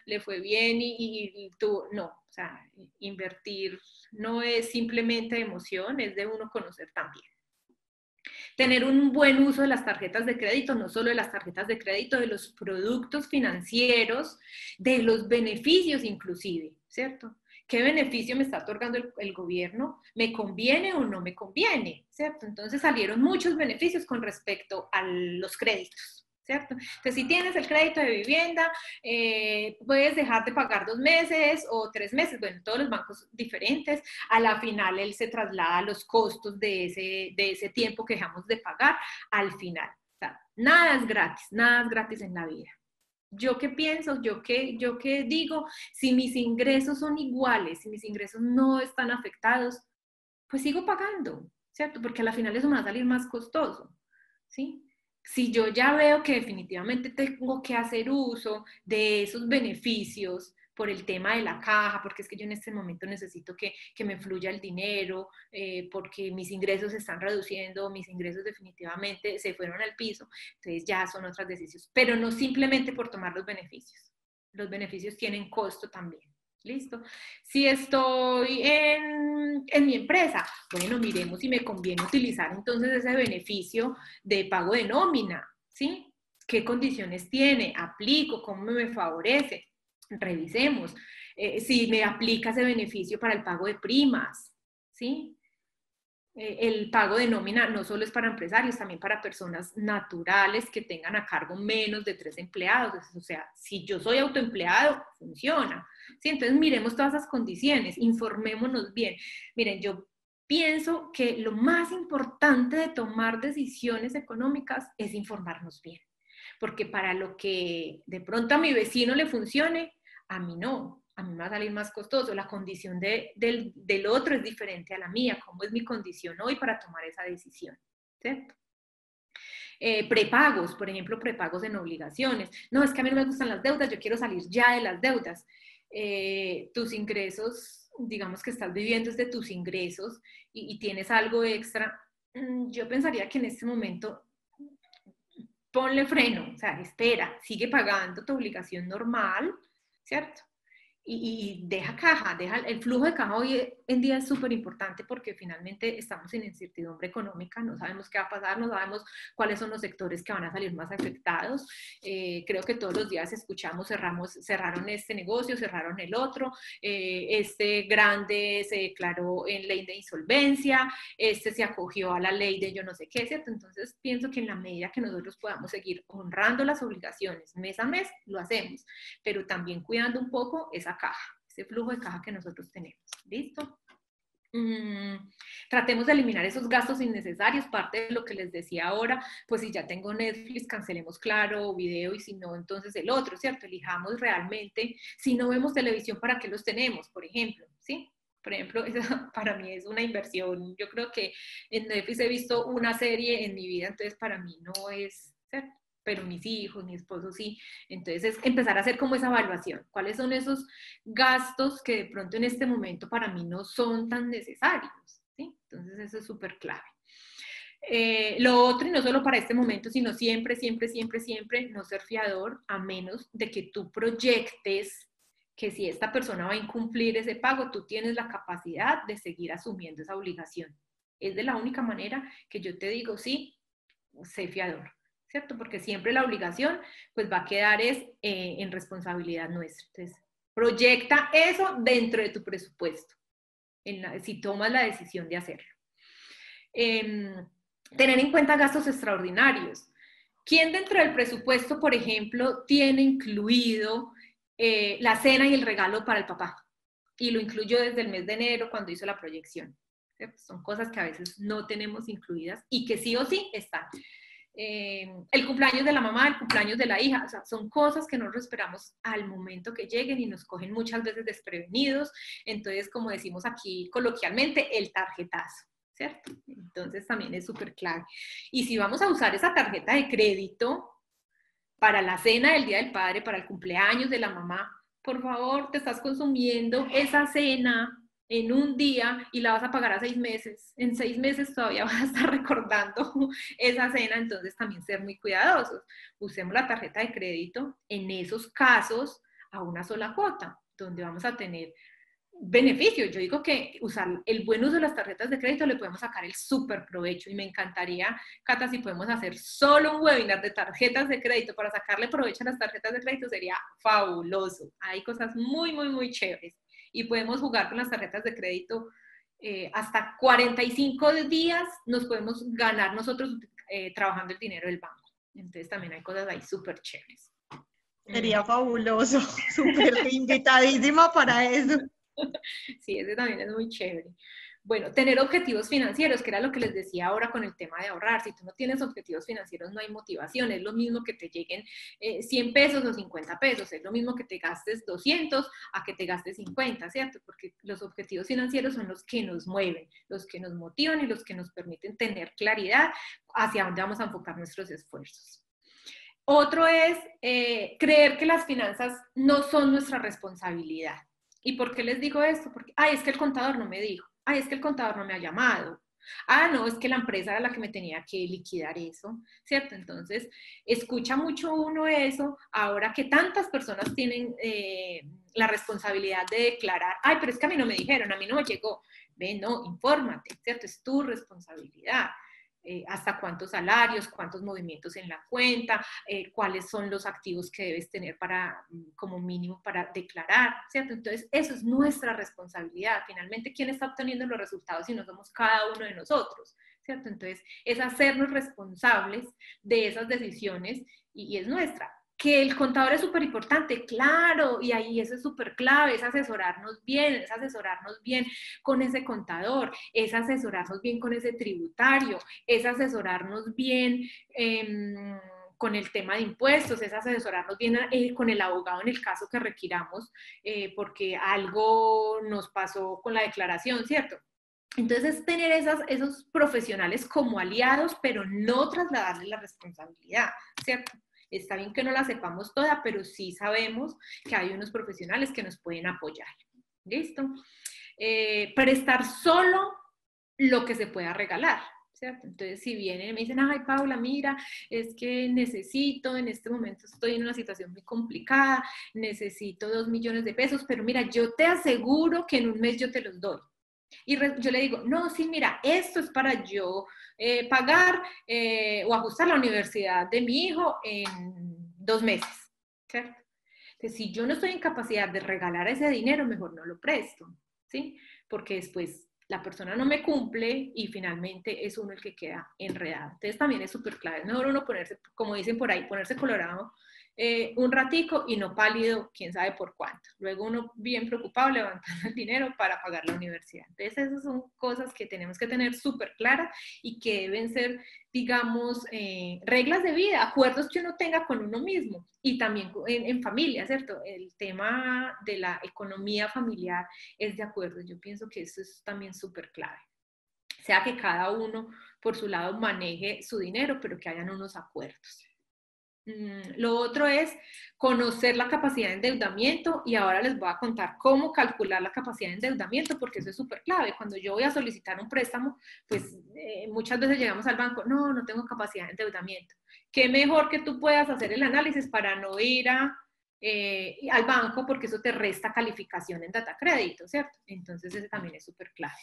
le fue bien y tú, no. O sea, invertir no es simplemente emoción, es de uno conocer también. Tener un buen uso de las tarjetas de crédito, no solo de las tarjetas de crédito, de los productos financieros, de los beneficios inclusive, ¿cierto? ¿Qué beneficio me está otorgando el gobierno? ¿Me conviene o no me conviene? ¿Cierto? Entonces salieron muchos beneficios con respecto a los créditos, ¿cierto? Entonces, si tienes el crédito de vivienda, puedes dejar de pagar 2 meses o 3 meses, bueno, todos los bancos diferentes. A la final, él se traslada los costos de ese tiempo que dejamos de pagar al final. O sea, nada es gratis en la vida. ¿Yo qué pienso? ¿Yo qué digo? Si mis ingresos son iguales, si mis ingresos no están afectados, pues sigo pagando. ¿cierto? Porque a la final eso me va a salir más costoso, ¿sí? Si yo ya veo que definitivamente tengo que hacer uso de esos beneficios por el tema de la caja, porque es que yo en este momento necesito que me fluya el dinero, porque mis ingresos se están reduciendo, mis ingresos definitivamente se fueron al piso, entonces ya son otras decisiones, pero no simplemente por tomar los beneficios tienen costo también. ¿Listo? Si estoy en mi empresa, bueno, miremos si me conviene utilizar entonces ese beneficio de pago de nómina, ¿sí? ¿Qué condiciones tiene? ¿Aplico? ¿Cómo me favorece? Revisemos si me aplica ese beneficio para el pago de primas, ¿sí? El pago de nómina no solo es para empresarios, también para personas naturales que tengan a cargo menos de 3 empleados. O sea, si yo soy autoempleado, funciona. ¿Sí? Entonces, miremos todas esas condiciones, informémonos bien. Miren, yo pienso que lo más importante de tomar decisiones económicas es informarnos bien. Porque para lo que de pronto a mi vecino le funcione, a mí no. A mí me va a salir más costoso, la condición del otro es diferente a la mía, cómo es mi condición hoy para tomar esa decisión, ¿cierto? Prepagos, por ejemplo, prepagos en obligaciones. No, es que a mí no me gustan las deudas, yo quiero salir ya de las deudas. Tus ingresos, digamos que estás viviendo desde tus ingresos y tienes algo extra, yo pensaría que en este momento ponle freno, o sea, espera, sigue pagando tu obligación normal, ¿cierto? Y deja caja, el flujo de caja hoy en día es súper importante porque finalmente estamos en incertidumbre económica, no sabemos qué va a pasar, no sabemos cuáles son los sectores que van a salir más afectados. Creo que todos los días escuchamos, cerraron este negocio, cerraron el otro, este grande se declaró en ley de insolvencia, este se acogió a la ley de yo no sé qué, ¿cierto? Entonces pienso que en la medida que nosotros podamos seguir honrando las obligaciones mes a mes, lo hacemos, pero también cuidando un poco esa caja, ese flujo de caja que nosotros tenemos. ¿Listo? Tratemos de eliminar esos gastos innecesarios, parte de lo que les decía ahora, pues si ya tengo Netflix, cancelemos Claro, Video, y si no, entonces el otro, ¿cierto? Elijamos realmente, si no vemos televisión, ¿para qué los tenemos? Por ejemplo, ¿sí? Por ejemplo, esa para mí es una inversión. Yo creo que en Netflix he visto una serie en mi vida, entonces para mí no es, ¿cierto? Pero mis hijos, mi esposo sí. Entonces es empezar a hacer como esa evaluación. ¿Cuáles son esos gastos que de pronto en este momento para mí no son tan necesarios? ¿Sí? Entonces eso es súper clave. Lo otro, y no solo para este momento, sino siempre, siempre, siempre, siempre, no ser fiador a menos de que tú proyectes que si esta persona va a incumplir ese pago, tú tienes la capacidad de seguir asumiendo esa obligación. Es de la única manera que yo te digo, sí, sé fiador. ¿Cierto? Porque siempre la obligación pues va a quedar en responsabilidad nuestra. Entonces, proyecta eso dentro de tu presupuesto, si tomas la decisión de hacerlo. Tener en cuenta gastos extraordinarios. ¿Quién dentro del presupuesto, por ejemplo, tiene incluido la cena y el regalo para el papá? Y lo incluyó desde el mes de enero cuando hizo la proyección. Son cosas que a veces no tenemos incluidas y que sí o sí están. El cumpleaños de la mamá, el cumpleaños de la hija, o sea, son cosas que nosotros esperamos al momento que lleguen y nos cogen muchas veces desprevenidos. Entonces, como decimos aquí coloquialmente, el tarjetazo, ¿cierto? Entonces también es súper clave. Y si vamos a usar esa tarjeta de crédito para la cena del Día del Padre, para el cumpleaños de la mamá, por favor, te estás consumiendo esa cena en un día y la vas a pagar a 6 meses. En 6 meses todavía vas a estar recordando esa cena, entonces también ser muy cuidadosos. Usemos la tarjeta de crédito en esos casos a una sola cuota, donde vamos a tener beneficios. Yo digo que usar el buen uso de las tarjetas de crédito le podemos sacar el súper provecho y me encantaría, Cata, si podemos hacer solo un webinar de tarjetas de crédito para sacarle provecho a las tarjetas de crédito, sería fabuloso. Hay cosas muy, muy, muy chéveres. Y podemos jugar con las tarjetas de crédito hasta 45 días nos podemos ganar nosotros trabajando el dinero del banco. Entonces también hay cosas ahí súper chéveres. Sería fabuloso, súper invitadísima para eso. Sí, ese también es muy chévere. Bueno, tener objetivos financieros, que era lo que les decía ahora con el tema de ahorrar. Si tú no tienes objetivos financieros, no hay motivación. Es lo mismo que te lleguen 100 pesos o 50 pesos. Es lo mismo que te gastes 200 a que te gastes 50, ¿cierto? Porque los objetivos financieros son los que nos mueven, los que nos motivan y los que nos permiten tener claridad hacia dónde vamos a enfocar nuestros esfuerzos. Otro es creer que las finanzas no son nuestra responsabilidad. ¿Y por qué les digo esto? Porque, ay, es que el contador no me dijo. Ay, es que el contador no me ha llamado. Ah, no, es que la empresa era la que me tenía que liquidar eso, ¿cierto? Entonces, escucha mucho uno eso, ahora que tantas personas tienen la responsabilidad de declarar, ay, pero es que a mí no me dijeron, a mí no me llegó. Ve, no, infórmate, ¿cierto? Es tu responsabilidad. Hasta cuántos salarios, cuántos movimientos en la cuenta, cuáles son los activos que debes tener para, como mínimo para declarar, ¿cierto? Entonces, eso es nuestra responsabilidad. Finalmente, ¿quién está obteniendo los resultados si no somos cada uno de nosotros? ¿Cierto? Entonces, es hacernos responsables de esas decisiones y es nuestra. Que el contador es súper importante, claro, y ahí eso es súper clave, es asesorarnos bien con ese contador, es asesorarnos bien con ese tributario, es asesorarnos bien con el tema de impuestos, es asesorarnos bien con el abogado en el caso que requiramos, porque algo nos pasó con la declaración, ¿cierto? Entonces es tener esos profesionales como aliados, pero no trasladarles la responsabilidad, ¿cierto? Está bien que no la sepamos toda, pero sí sabemos que hay unos profesionales que nos pueden apoyar. ¿Listo? Prestar solo lo que se pueda regalar, ¿cierto? Entonces, si vienen y me dicen, ay, Paula, mira, es que necesito, en este momento estoy en una situación muy complicada, necesito 2 millones de pesos, pero mira, yo te aseguro que en un mes yo te los doy. Y yo le digo, no, sí, mira, esto es para yo pagar o ajustar la universidad de mi hijo en 2 meses, ¿cierto? Entonces, si yo no estoy en capacidad de regalar ese dinero, mejor no lo presto, ¿sí? Porque después la persona no me cumple y finalmente es uno el que queda enredado. Entonces, también es súper clave. Es mejor uno ponerse, como dicen por ahí, ponerse colorado un ratico y no pálido, quién sabe por cuánto. Luego uno bien preocupado levantando el dinero para pagar la universidad. Entonces esas son cosas que tenemos que tener súper claras y que deben ser, digamos, reglas de vida, acuerdos que uno tenga con uno mismo y también en familia, ¿cierto? El tema de la economía familiar es de acuerdo. Yo pienso que eso es también súper clave. O sea, que cada uno por su lado maneje su dinero, pero que hayan unos acuerdos. Lo otro es conocer la capacidad de endeudamiento y ahora les voy a contar cómo calcular la capacidad de endeudamiento porque eso es súper clave. Cuando yo voy a solicitar un préstamo, pues muchas veces llegamos al banco, no tengo capacidad de endeudamiento. ¿Qué mejor que tú puedas hacer el análisis para no ir al banco porque eso te resta calificación en data crédito, ¿cierto? Entonces ese también es súper clave.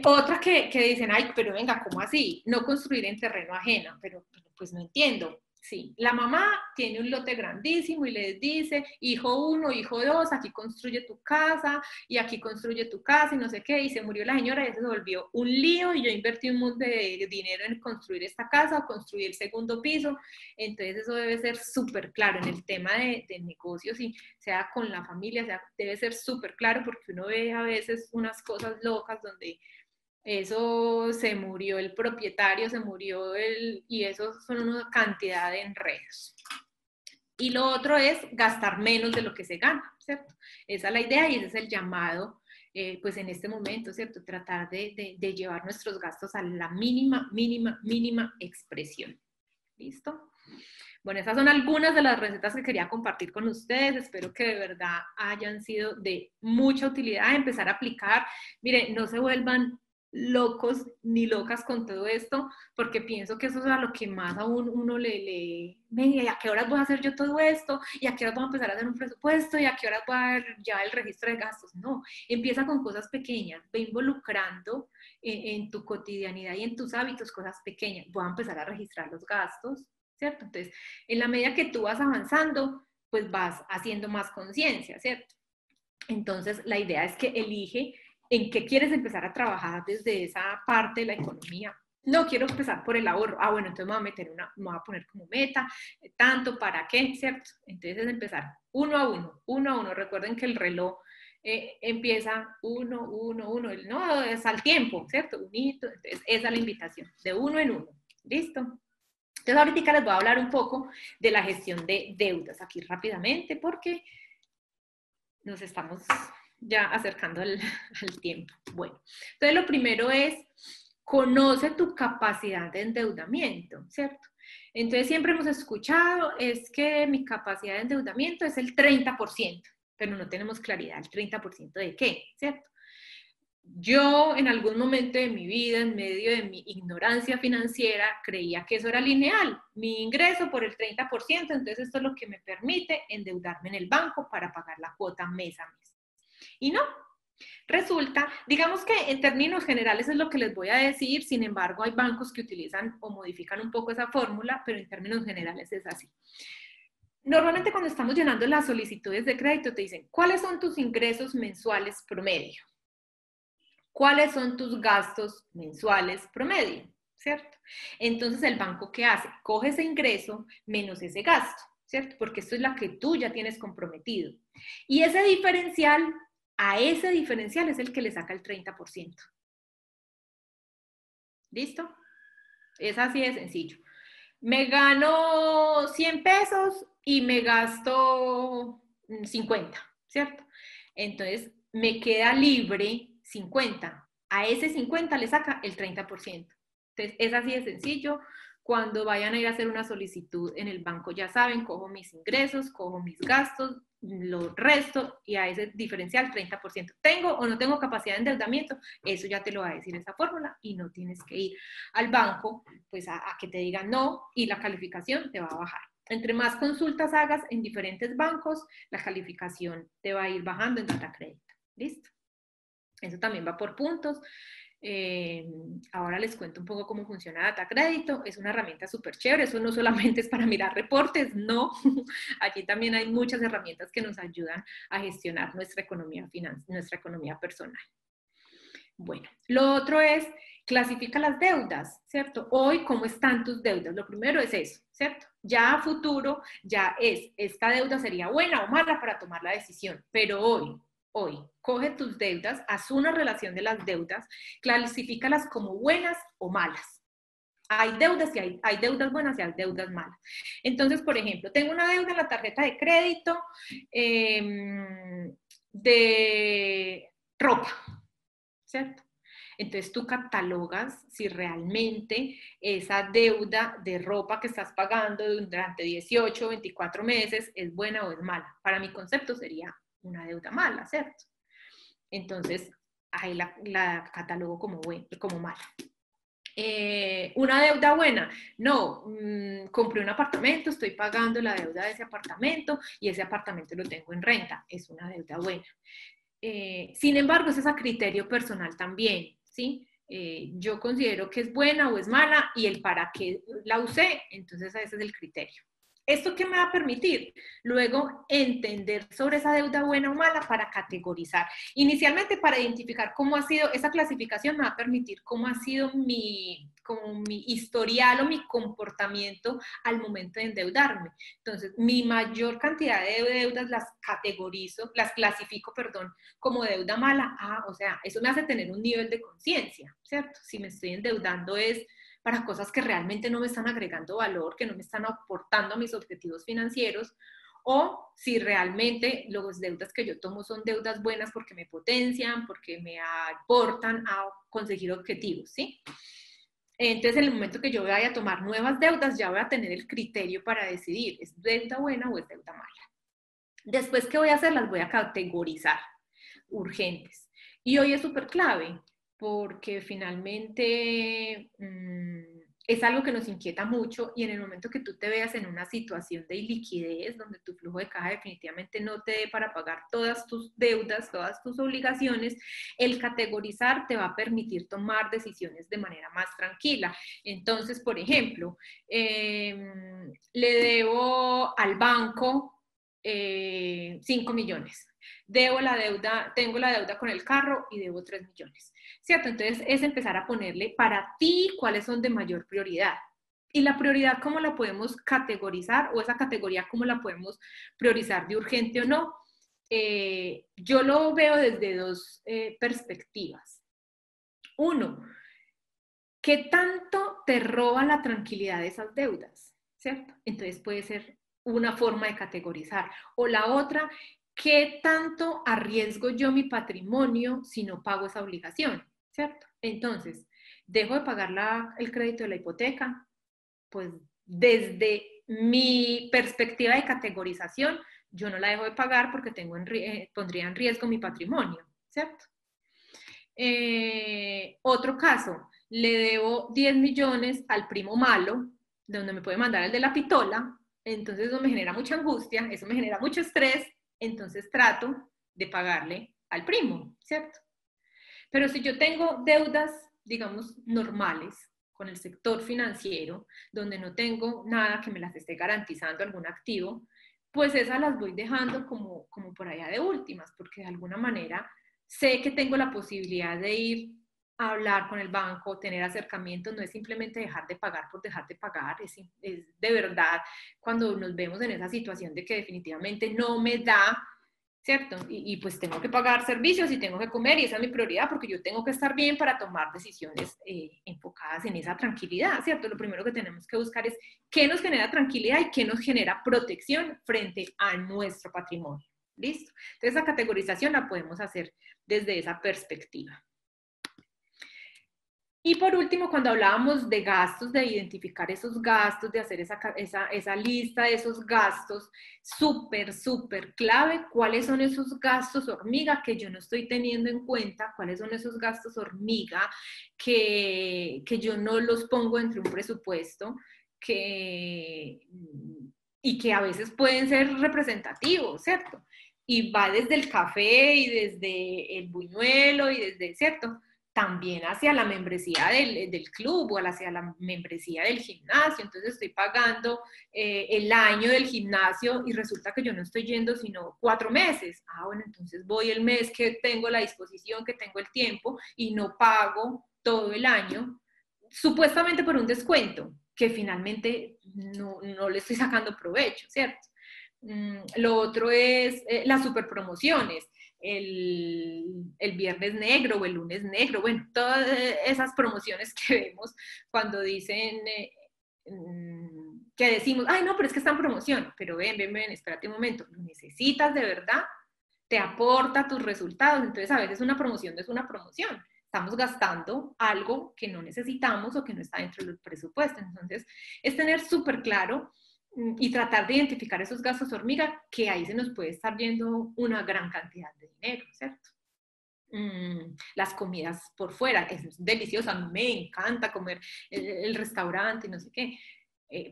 Otra que dicen, ay, pero venga, ¿cómo así? No construir en terreno ajeno, pero pues no entiendo. Sí, la mamá tiene un lote grandísimo y les dice, hijo 1, hijo 2, aquí construye tu casa y aquí construye tu casa y no sé qué, y se murió la señora y eso se volvió un lío y yo invertí un montón de dinero en construir esta casa o construir el segundo piso, entonces eso debe ser súper claro en el tema de negocios y sea con la familia, debe ser súper claro porque uno ve a veces unas cosas locas donde eso se murió el propietario, y eso son una cantidad de enredos. Y lo otro es gastar menos de lo que se gana, ¿cierto? Esa es la idea y ese es el llamado, pues en este momento, ¿cierto? Tratar de llevar nuestros gastos a la mínima expresión. ¿Listo? Bueno, esas son algunas de las recetas que quería compartir con ustedes. Espero que de verdad hayan sido de mucha utilidad, empezar a aplicar. Miren, no se vuelvan locos ni locas con todo esto, porque pienso que eso es a lo que más a uno venga, ¿y a qué horas voy a hacer yo todo esto? ¿Y a qué horas voy a empezar a hacer un presupuesto? ¿Y a qué horas voy a llevar el registro de gastos? No, empieza con cosas pequeñas, ve involucrando en tu cotidianidad y en tus hábitos cosas pequeñas. Voy a empezar a registrar los gastos, ¿cierto? Entonces, en la medida que tú vas avanzando, pues vas haciendo más conciencia, ¿cierto? Entonces, la idea es que elige en qué quieres empezar a trabajar desde esa parte de la economía. No quiero empezar por el ahorro. Ah, bueno, entonces me voy a poner como meta, tanto, ¿para qué? ¿Cierto? Entonces es empezar uno a uno. Recuerden que el reloj empieza uno, no, es al tiempo, ¿cierto? Un hito, entonces esa es la invitación, de uno en uno, ¿listo? Entonces ahorita les voy a hablar un poco de la gestión de deudas, aquí rápidamente, porque nos estamos ya acercando al tiempo. Bueno, entonces lo primero es, conoce tu capacidad de endeudamiento, ¿cierto? Entonces siempre hemos escuchado, es que mi capacidad de endeudamiento es el 30%, pero no tenemos claridad, ¿el 30% de qué? ¿Cierto? Yo en algún momento de mi vida, en medio de mi ignorancia financiera, creía que eso era lineal, mi ingreso por el 30%, entonces esto es lo que me permite endeudarme en el banco para pagar la cuota mes a mes. Y no, resulta, digamos que en términos generales es lo que les voy a decir, sin embargo hay bancos que utilizan o modifican un poco esa fórmula, pero en términos generales es así. Normalmente cuando estamos llenando las solicitudes de crédito te dicen, ¿cuáles son tus ingresos mensuales promedio? ¿Cuáles son tus gastos mensuales promedio? ¿Cierto? Entonces el banco, ¿qué hace? Coge ese ingreso menos ese gasto, ¿cierto? Porque esto es la que tú ya tienes comprometido. Y ese diferencial, a ese diferencial es el que le saca el 30%. ¿Listo? Es así de sencillo. Me gano 100 pesos y me gasto 50, ¿cierto? Entonces me queda libre 50. A ese 50 le saca el 30%. Entonces es así de sencillo. Cuando vayan a ir a hacer una solicitud en el banco, ya saben, cojo mis ingresos, cojo mis gastos, lo resto y a ese diferencial 30%. ¿Tengo o no tengo capacidad de endeudamiento? Eso ya te lo va a decir esa fórmula y no tienes que ir al banco pues a que te digan no y la calificación te va a bajar. Entre más consultas hagas en diferentes bancos, la calificación te va a ir bajando en DataCrédito. ¿Listo? Eso también va por puntos. Ahora les cuento un poco cómo funciona DataCrédito. Es una herramienta súper chévere. Eso no solamente es para mirar reportes, no. Allí también hay muchas herramientas que nos ayudan a gestionar nuestra economía personal. Bueno, lo otro es clasifica las deudas, ¿cierto? Hoy, ¿cómo están tus deudas? Lo primero es eso, ¿cierto? Ya a futuro, ya es, esta deuda sería buena o mala para tomar la decisión, pero hoy, coge tus deudas, haz una relación de las deudas, clasifícalas como buenas o malas. Hay deudas y hay deudas buenas y hay deudas malas. Entonces, por ejemplo, tengo una deuda en la tarjeta de crédito de ropa, ¿cierto? Entonces tú catalogas si realmente esa deuda de ropa que estás pagando durante 18 o 24 meses es buena o es mala. Para mi concepto sería una deuda mala, ¿cierto? Entonces ahí la catalogo como mala. Una deuda buena, no, compré un apartamento, estoy pagando la deuda de ese apartamento y ese apartamento lo tengo en renta, es una deuda buena. Sin embargo, eso es a criterio personal también, ¿sí? Yo considero que es buena o es mala y el para qué la usé, entonces ese es el criterio. ¿Esto qué me va a permitir? Luego entender sobre esa deuda buena o mala para categorizar. Inicialmente para identificar cómo ha sido, esa clasificación me va a permitir cómo ha sido mi historial o mi comportamiento al momento de endeudarme. Entonces, mi mayor cantidad de deudas las clasifico, como deuda mala. O sea, eso me hace tener un nivel de conciencia, ¿cierto? Si me estoy endeudando es para cosas que realmente no me están agregando valor, que no me están aportando a mis objetivos financieros, o si realmente las deudas que yo tomo son deudas buenas porque me potencian, porque me aportan a conseguir objetivos, ¿sí? Entonces, en el momento que yo vaya a tomar nuevas deudas, ya voy a tener el criterio para decidir, ¿es deuda buena o es deuda mala? Después, ¿qué voy a hacer? Las voy a categorizar, urgentes. Y hoy es súper clave, porque finalmente es algo que nos inquieta mucho y en el momento que tú te veas en una situación de iliquidez, donde tu flujo de caja definitivamente no te dé para pagar todas tus deudas, todas tus obligaciones, el categorizar te va a permitir tomar decisiones de manera más tranquila. Entonces, por ejemplo, le debo al banco 5 millones. Tengo la deuda con el carro y debo 3 millones, ¿cierto? Entonces es empezar a ponerle para ti cuáles son de mayor prioridad. Y la prioridad, ¿cómo la podemos categorizar? O esa categoría, ¿cómo la podemos priorizar de urgente o no? yo lo veo desde dos perspectivas. Uno, ¿qué tanto te roba la tranquilidad de esas deudas? ¿Cierto? Entonces puede ser una forma de categorizar. O la otra, ¿qué tanto arriesgo yo mi patrimonio si no pago esa obligación? ¿Cierto? Entonces, ¿dejo de pagar el crédito de la hipoteca? Pues desde mi perspectiva de categorización, yo no la dejo de pagar porque pondría en riesgo mi patrimonio, ¿cierto? Otro caso, le debo 10 millones al primo malo, donde me puede mandar el de la pistola, entonces eso me genera mucha angustia, eso me genera mucho estrés, entonces trato de pagarle al primo, ¿cierto? Pero si yo tengo deudas, digamos, normales con el sector financiero, donde no tengo nada que me las esté garantizando algún activo, pues esas las voy dejando como por allá de últimas, porque de alguna manera sé que tengo la posibilidad de ir a hablar con el banco, tener acercamientos, no es simplemente dejar de pagar por dejar de pagar, es de verdad cuando nos vemos en esa situación de que definitivamente no me da, ¿cierto? Y pues tengo que pagar servicios y tengo que comer y esa es mi prioridad porque yo tengo que estar bien para tomar decisiones enfocadas en esa tranquilidad, ¿cierto? Lo primero que tenemos que buscar es qué nos genera tranquilidad y qué nos genera protección frente a nuestro patrimonio. ¿Listo? Entonces, esa categorización la podemos hacer desde esa perspectiva. Y por último, cuando hablábamos de gastos, de identificar esos gastos, de hacer esa lista de esos gastos, súper clave, cuáles son esos gastos hormiga que yo no estoy teniendo en cuenta, cuáles son esos gastos hormiga que yo no los pongo entre un presupuesto, y que a veces pueden ser representativos, ¿cierto? Y va desde el café y desde el buñuelo y desde, ¿cierto?, también hacia la membresía del club o hacia la membresía del gimnasio. Entonces estoy pagando el año del gimnasio y resulta que yo no estoy yendo sino 4 meses. Bueno, entonces voy el mes que tengo la disposición, que tengo el tiempo y no pago todo el año, supuestamente por un descuento, que finalmente no le estoy sacando provecho, ¿cierto? Lo otro es las superpromociones. El viernes negro o el lunes negro, bueno, todas esas promociones que vemos cuando dicen, que decimos, ay no, pero es que está en promoción, pero ven, espérate un momento, ¿lo necesitas de verdad? ¿Te aporta tus resultados? Entonces a veces una promoción no es una promoción, estamos gastando algo que no necesitamos o que no está dentro del presupuesto. Entonces es tener súper claro y tratar de identificar esos gastos hormiga, que ahí se nos puede estar yendo una gran cantidad de dinero, ¿cierto? Las comidas por fuera, es delicioso, a mí me encanta comer el restaurante, no sé qué,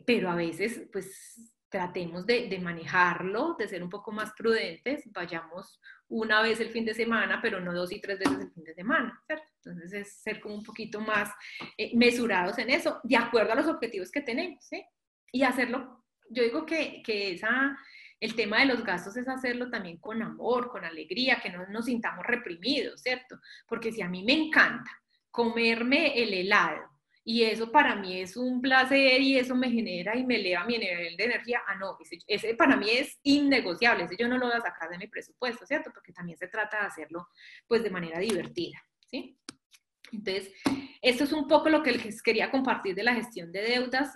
pero a veces, pues, tratemos de manejarlo, de ser un poco más prudentes, vayamos una vez el fin de semana, pero no 2 y 3 veces el fin de semana, ¿cierto? Entonces es ser como un poquito más mesurados en eso, de acuerdo a los objetivos que tenemos, ¿sí? Y hacerlo. Yo digo que el tema de los gastos es hacerlo también con amor, con alegría, que no nos sintamos reprimidos, ¿cierto? Porque si a mí me encanta comerme el helado y eso para mí es un placer y eso me genera y me eleva mi nivel de energía, no, ese para mí es innegociable, ese yo no lo voy a sacar de mi presupuesto, ¿cierto? Porque también se trata de hacerlo pues de manera divertida, ¿sí? Entonces, esto es un poco lo que les quería compartir de la gestión de deudas,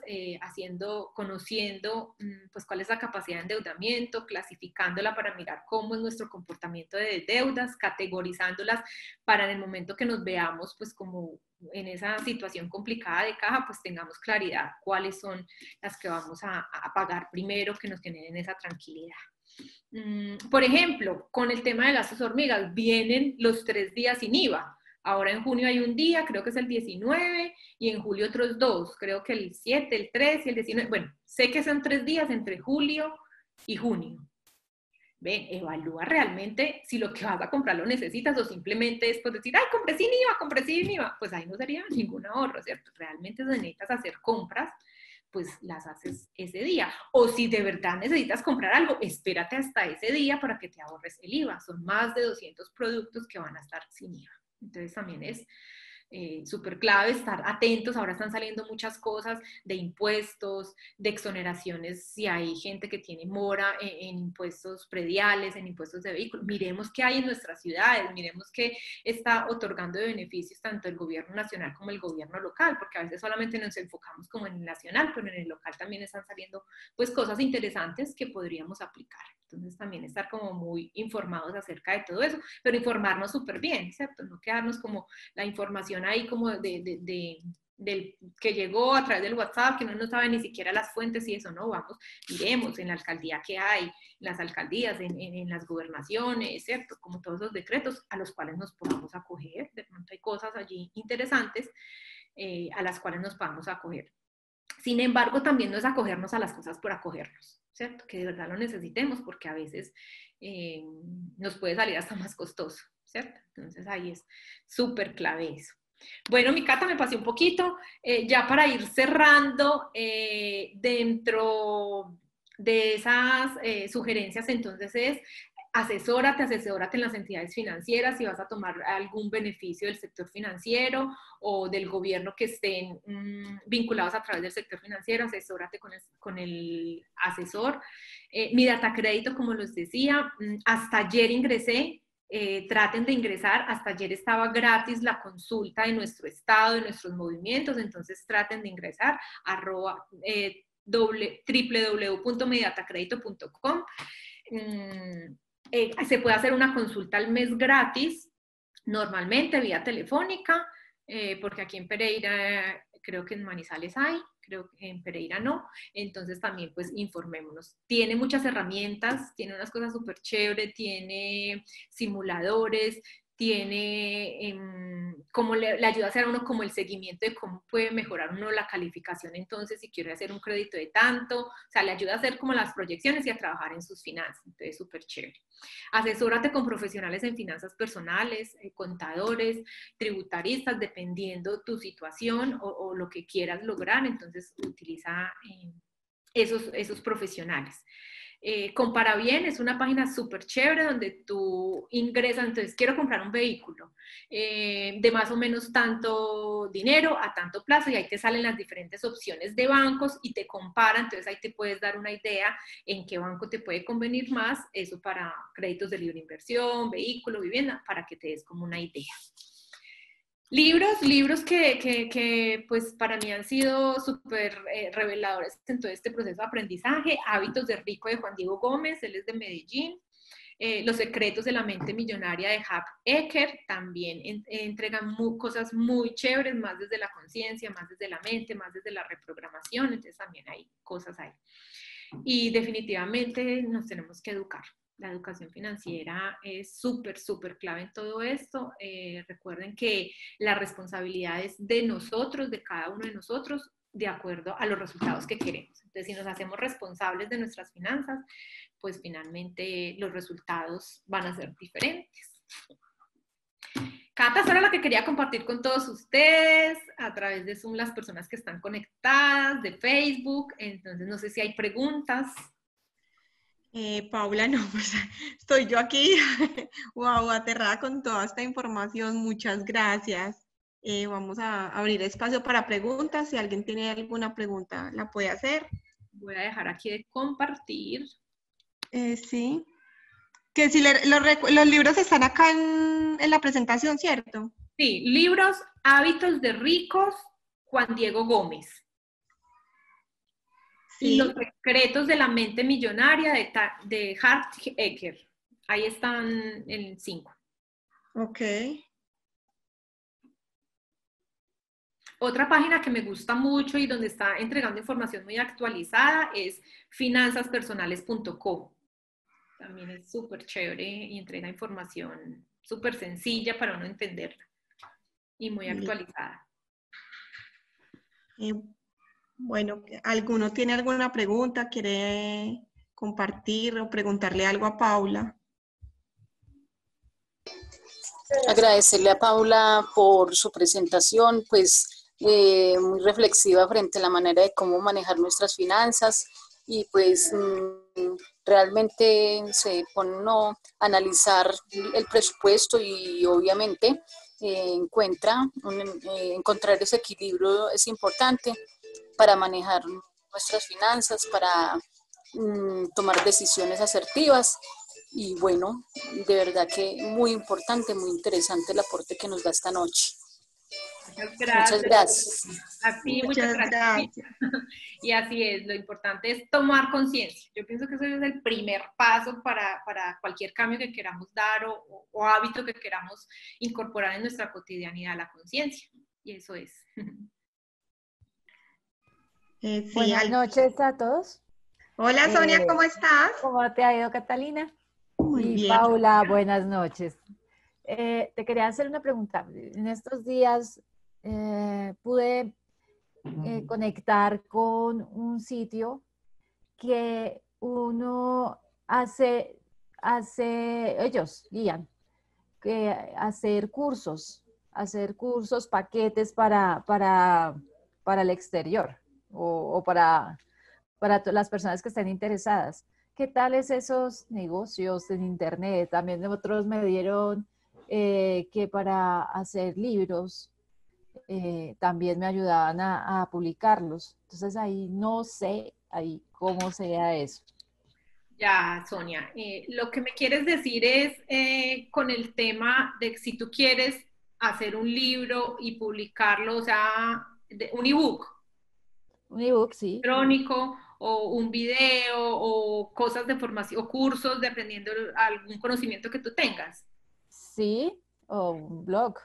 conociendo pues cuál es la capacidad de endeudamiento, clasificándola para mirar cómo es nuestro comportamiento de deudas, categorizándolas para en el momento que nos veamos pues como en esa situación complicada de caja, pues tengamos claridad cuáles son las que vamos a pagar primero, que nos generen esa tranquilidad. Por ejemplo, con el tema de gastos hormigas, vienen los 3 días sin IVA. Ahora en junio hay un día, creo que es el 19, y en julio otros 2, creo que el 7, el 3 y el 19. Bueno, sé que son 3 días entre julio y junio. Ven, evalúa realmente si lo que vas a comprar lo necesitas o simplemente es pues decir, ay, compré sin IVA. Pues ahí no sería ningún ahorro, ¿cierto? Realmente si necesitas hacer compras, pues las haces ese día. O si de verdad necesitas comprar algo, espérate hasta ese día para que te ahorres el IVA. Son más de 200 productos que van a estar sin IVA. Entonces también es súper clave estar atentos. Ahora están saliendo muchas cosas de impuestos, de exoneraciones, si hay gente que tiene mora en impuestos prediales, en impuestos de vehículos. Miremos qué hay en nuestras ciudades, miremos qué está otorgando de beneficios tanto el gobierno nacional como el gobierno local, porque a veces solamente nos enfocamos como en el nacional, pero en el local también están saliendo pues cosas interesantes que podríamos aplicar. Entonces también estar como muy informados acerca de todo eso, pero informarnos súper bien, ¿cierto? No quedarnos como la información ahí como del que llegó a través del WhatsApp, que uno no sabe ni siquiera las fuentes y eso, no, vamos, miremos en la alcaldía qué hay, en las alcaldías, en las gobernaciones, ¿cierto? Como todos los decretos a los cuales nos podamos acoger, de pronto hay cosas allí interesantes a las cuales nos podamos acoger. Sin embargo, también no es acogernos a las cosas por acogernos, ¿cierto? Que de verdad lo necesitemos, porque a veces nos puede salir hasta más costoso, ¿cierto? Entonces ahí es súper clave eso. Bueno, mi Cata, me pasé un poquito, ya para ir cerrando, dentro de esas sugerencias, entonces es asesórate en las entidades financieras si vas a tomar algún beneficio del sector financiero o del gobierno que estén vinculados a través del sector financiero, asesórate con el asesor. Mi data crédito, como les decía, hasta ayer ingresé. Traten de ingresar, hasta ayer estaba gratis la consulta de nuestro estado, de nuestros movimientos, entonces traten de ingresar www.medidatacredito.com. Se puede hacer una consulta al mes gratis, normalmente vía telefónica, porque aquí en Pereira, creo que en Manizales hay, creo que en Pereira no, entonces también pues informémonos. Tiene muchas herramientas, tiene unas cosas súper chéveres, tiene simuladores, tiene como le ayuda a hacer a uno como el seguimiento de cómo puede mejorar uno la calificación, entonces si quiere hacer un crédito de tanto, o sea, le ayuda a hacer como las proyecciones y a trabajar en sus finanzas, entonces súper chévere. Asesórate con profesionales en finanzas personales, contadores, tributaristas, dependiendo tu situación o lo que quieras lograr, entonces utiliza esos profesionales. Compara Bien es una página súper chévere donde tú ingresas, entonces quiero comprar un vehículo de más o menos tanto dinero a tanto plazo y ahí te salen las diferentes opciones de bancos y te compara, entonces ahí te puedes dar una idea en qué banco te puede convenir más, eso para créditos de libre inversión, vehículo, vivienda, para que te des como una idea. Libros que pues para mí han sido súper reveladores en todo este proceso de aprendizaje. Hábitos de Rico de Juan Diego Gómez, él es de Medellín. Los secretos de la mente millonaria de Hap Eker, también entregan cosas muy chéveres, más desde la conciencia, más desde la mente, más desde la reprogramación, entonces también hay cosas ahí. Y definitivamente nos tenemos que educar. La educación financiera es súper, súper clave en todo esto. Recuerden que la responsabilidad es de nosotros, de cada uno de nosotros, de acuerdo a los resultados que queremos. Entonces, si nos hacemos responsables de nuestras finanzas, pues finalmente los resultados van a ser diferentes. Cata, esa era la que quería compartir con todos ustedes a través de Zoom, las personas que están conectadas, de Facebook. Entonces, no sé si hay preguntas. Paula, no, pues estoy yo aquí, wow, aterrada con toda esta información, muchas gracias. Vamos a abrir espacio para preguntas, si alguien tiene alguna pregunta, la puede hacer. Voy a dejar aquí de compartir. Sí, que si los libros están acá en la presentación, ¿cierto? Sí, libros, Hábitos de Ricos, Juan Diego Gómez. Sí. Y Los secretos de la mente millonaria de Hap Eker. Ahí están en 5. Ok. Otra página que me gusta mucho y donde está entregando información muy actualizada es finanzaspersonales.com. También es súper chévere y entrega información súper sencilla para uno entenderla y muy actualizada. Bueno, ¿alguno tiene alguna pregunta? ¿Quiere compartir o preguntarle algo a Paula? Agradecerle a Paula por su presentación, pues muy reflexiva frente a la manera de cómo manejar nuestras finanzas y pues realmente se pone a analizar el presupuesto y obviamente encontrar ese equilibrio es importante para manejar nuestras finanzas, para tomar decisiones asertivas. Y bueno, de verdad que muy importante, muy interesante el aporte que nos da esta noche. Muchas Muchas gracias. gracias. A ti, muchas Muchas gracias. gracias. Y así es, lo importante es tomar conciencia. Yo pienso que eso es el primer paso para cualquier cambio que queramos dar o hábito que queramos incorporar en nuestra cotidianidad, la conciencia. Y eso es. Sí, Buenas noches a todos. Hola Sonia, ¿cómo estás? ¿Cómo te ha ido, Catalina? Muy Y bien. Paula, buenas noches. Te quería hacer una pregunta. En estos días pude conectar con un sitio que uno ellos guían, hacer cursos, paquetes para el exterior o para las personas que estén interesadas. ¿Qué tales esos negocios en internet? También otros me dieron que para hacer libros también me ayudaban a publicarlos. Entonces ahí no sé ahí cómo sea eso. Ya, Sonia, lo que me quieres decir es con el tema de si tú quieres hacer un libro y publicarlo, o sea, un ebook. Un ebook, sí. Electrónico o un video o cosas de formación o cursos dependiendo de algún conocimiento que tú tengas. Sí, o un blog.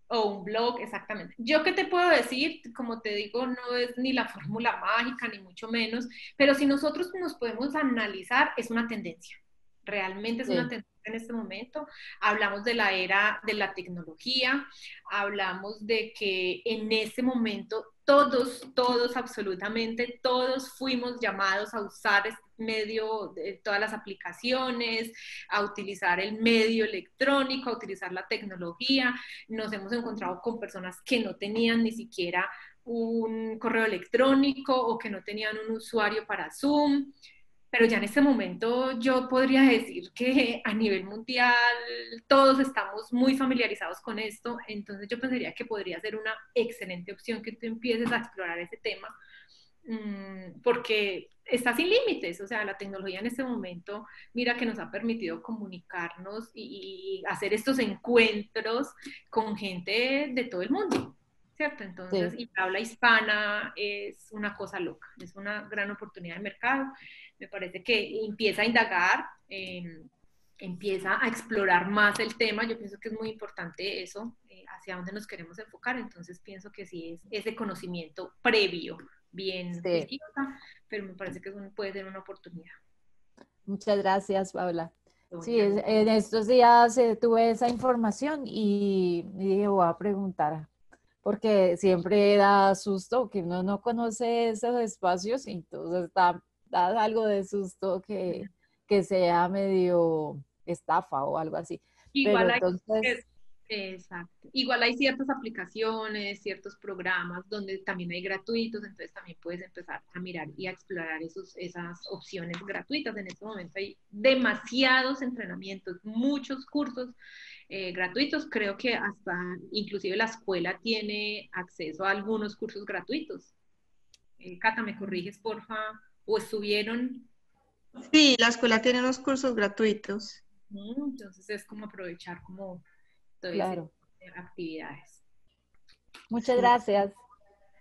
O un blog, exactamente. Yo qué te puedo decir, como te digo, no es ni la fórmula mágica, ni mucho menos, pero si nosotros nos podemos analizar, es una tendencia. Realmente es una tendencia en este momento. Hablamos de la era de la tecnología, hablamos de que en este momento todos, absolutamente todos fuimos llamados a usar este medio de todas las aplicaciones, a utilizar el medio electrónico, a utilizar la tecnología. Nos hemos encontrado con personas que no tenían ni siquiera un correo electrónico o que no tenían un usuario para Zoom. Pero ya en este momento yo podría decir que a nivel mundial todos estamos muy familiarizados con esto, entonces yo pensaría que podría ser una excelente opción que tú empieces a explorar ese tema, porque está sin límites, o sea, la tecnología en este momento, mira que nos ha permitido comunicarnos y hacer estos encuentros con gente de todo el mundo. ¿Cierto? Entonces, y la habla hispana es una cosa loca, es una gran oportunidad de mercado. Me parece que empieza a indagar, empieza a explorar más el tema. Yo pienso que es muy importante eso, hacia dónde nos queremos enfocar. Entonces, pienso que sí es ese conocimiento previo, bien juiciosa, pero me parece que puede ser una oportunidad. Muchas gracias, Paula. Sí, en estos días tuve esa información y dije, voy a preguntar, porque siempre da susto que uno no conoce esos espacios y entonces da algo de susto que sea medio estafa o algo así. Igual pero entonces... Exacto. Igual hay ciertas aplicaciones, ciertos programas donde también hay gratuitos, entonces también puedes empezar a mirar y a explorar esas opciones gratuitas. En este momento hay demasiados entrenamientos, muchos cursos gratuitos. Creo que hasta inclusive la escuela tiene acceso a algunos cursos gratuitos. Cata, ¿me corriges, porfa? ¿O estuvieron? Sí, la escuela tiene unos cursos gratuitos. Entonces es como aprovechar como todo claro. ese actividades. Muchas gracias.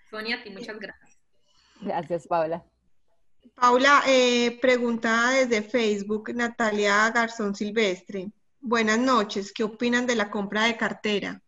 Sonia, a ti muchas gracias. Gracias, Paula. Paula, pregunta desde Facebook, Natalia Garzón Silvestre. Buenas noches, ¿qué opinan de la compra de cartera?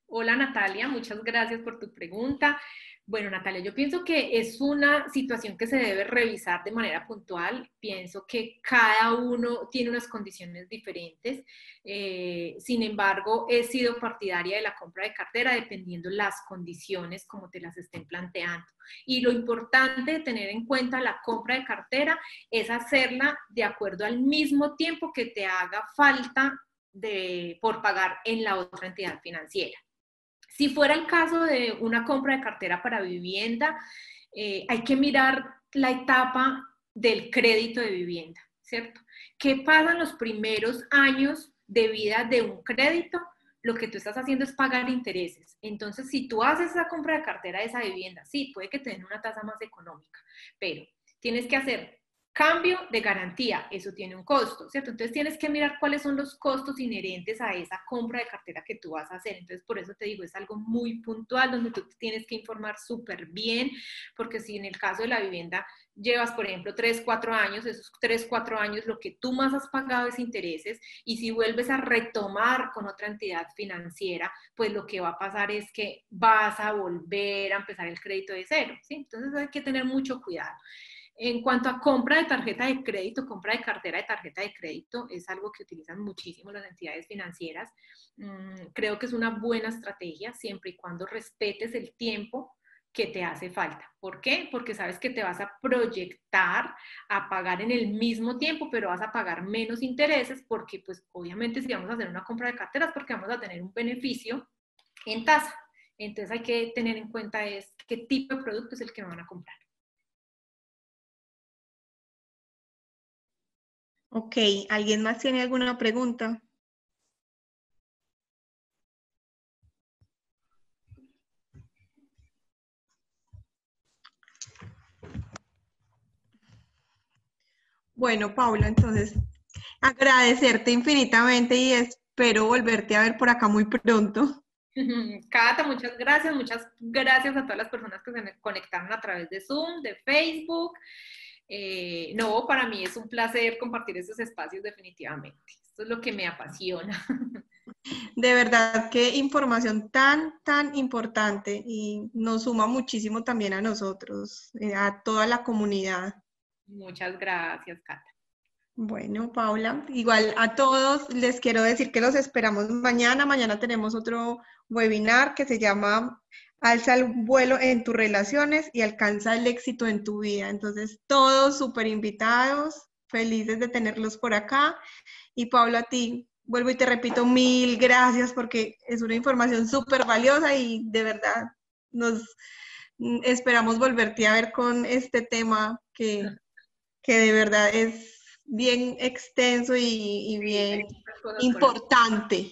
Hola Natalia, muchas gracias por tu pregunta. Bueno, Natalia, yo pienso que es una situación que se debe revisar de manera puntual. Pienso que cada uno tiene unas condiciones diferentes. Sin embargo, he sido partidaria de la compra de cartera dependiendo las condiciones como te las estén planteando. Y lo importante de tener en cuenta la compra de cartera es hacerla de acuerdo al mismo tiempo que te haga falta por pagar en la otra entidad financiera. Si fuera el caso de una compra de cartera para vivienda, hay que mirar la etapa del crédito de vivienda, ¿cierto? ¿Qué pasa en los primeros años de vida de un crédito? lo que tú estás haciendo es pagar intereses. Entonces, si tú haces esa compra de cartera de esa vivienda, sí, puede que te den una tasa más económica, pero tienes que hacer cambio de garantía, eso tiene un costo, ¿cierto? Entonces tienes que mirar cuáles son los costos inherentes a esa compra de cartera que tú vas a hacer. Entonces, por eso te digo, es algo muy puntual donde tú te tienes que informar súper bien, porque si en el caso de la vivienda llevas, por ejemplo, 3, 4 años, esos 3, 4 años lo que tú más has pagado es intereses, y si vuelves a retomar con otra entidad financiera, pues lo que va a pasar es que vas a volver a empezar el crédito de cero, ¿sí? Entonces hay que tener mucho cuidado. En cuanto a compra de tarjeta de crédito, compra de cartera de tarjeta de crédito, es algo que utilizan muchísimo las entidades financieras. Creo que es una buena estrategia siempre y cuando respetes el tiempo que te hace falta. ¿Por qué? Porque sabes que te vas a proyectar a pagar en el mismo tiempo, pero vas a pagar menos intereses porque, pues, obviamente si vamos a hacer una compra de carteras, porque vamos a tener un beneficio en tasa. Entonces hay que tener en cuenta es qué tipo de producto es el que me van a comprar. Ok, ¿alguien más tiene alguna pregunta? Bueno, Paula, entonces agradecerte infinitamente y espero volverte a ver por acá muy pronto. Cata, muchas gracias a todas las personas que se me conectaron a través de Zoom, de Facebook. No, para mí es un placer compartir esos espacios definitivamente. Esto es lo que me apasiona. De verdad, qué información tan importante y nos suma muchísimo también a nosotros, a toda la comunidad. Muchas gracias, Cata. Bueno, Paula, igual a todos les quiero decir que los esperamos mañana. Mañana tenemos otro webinar que se llama Alza el vuelo en tus relaciones y alcanza el éxito en tu vida. Entonces, todos súper invitados, felices de tenerlos por acá. Y Paula, a ti, vuelvo y te repito, mil gracias porque es una información súper valiosa y de verdad nos esperamos volverte a ver con este tema que de verdad es bien extenso y bien importante.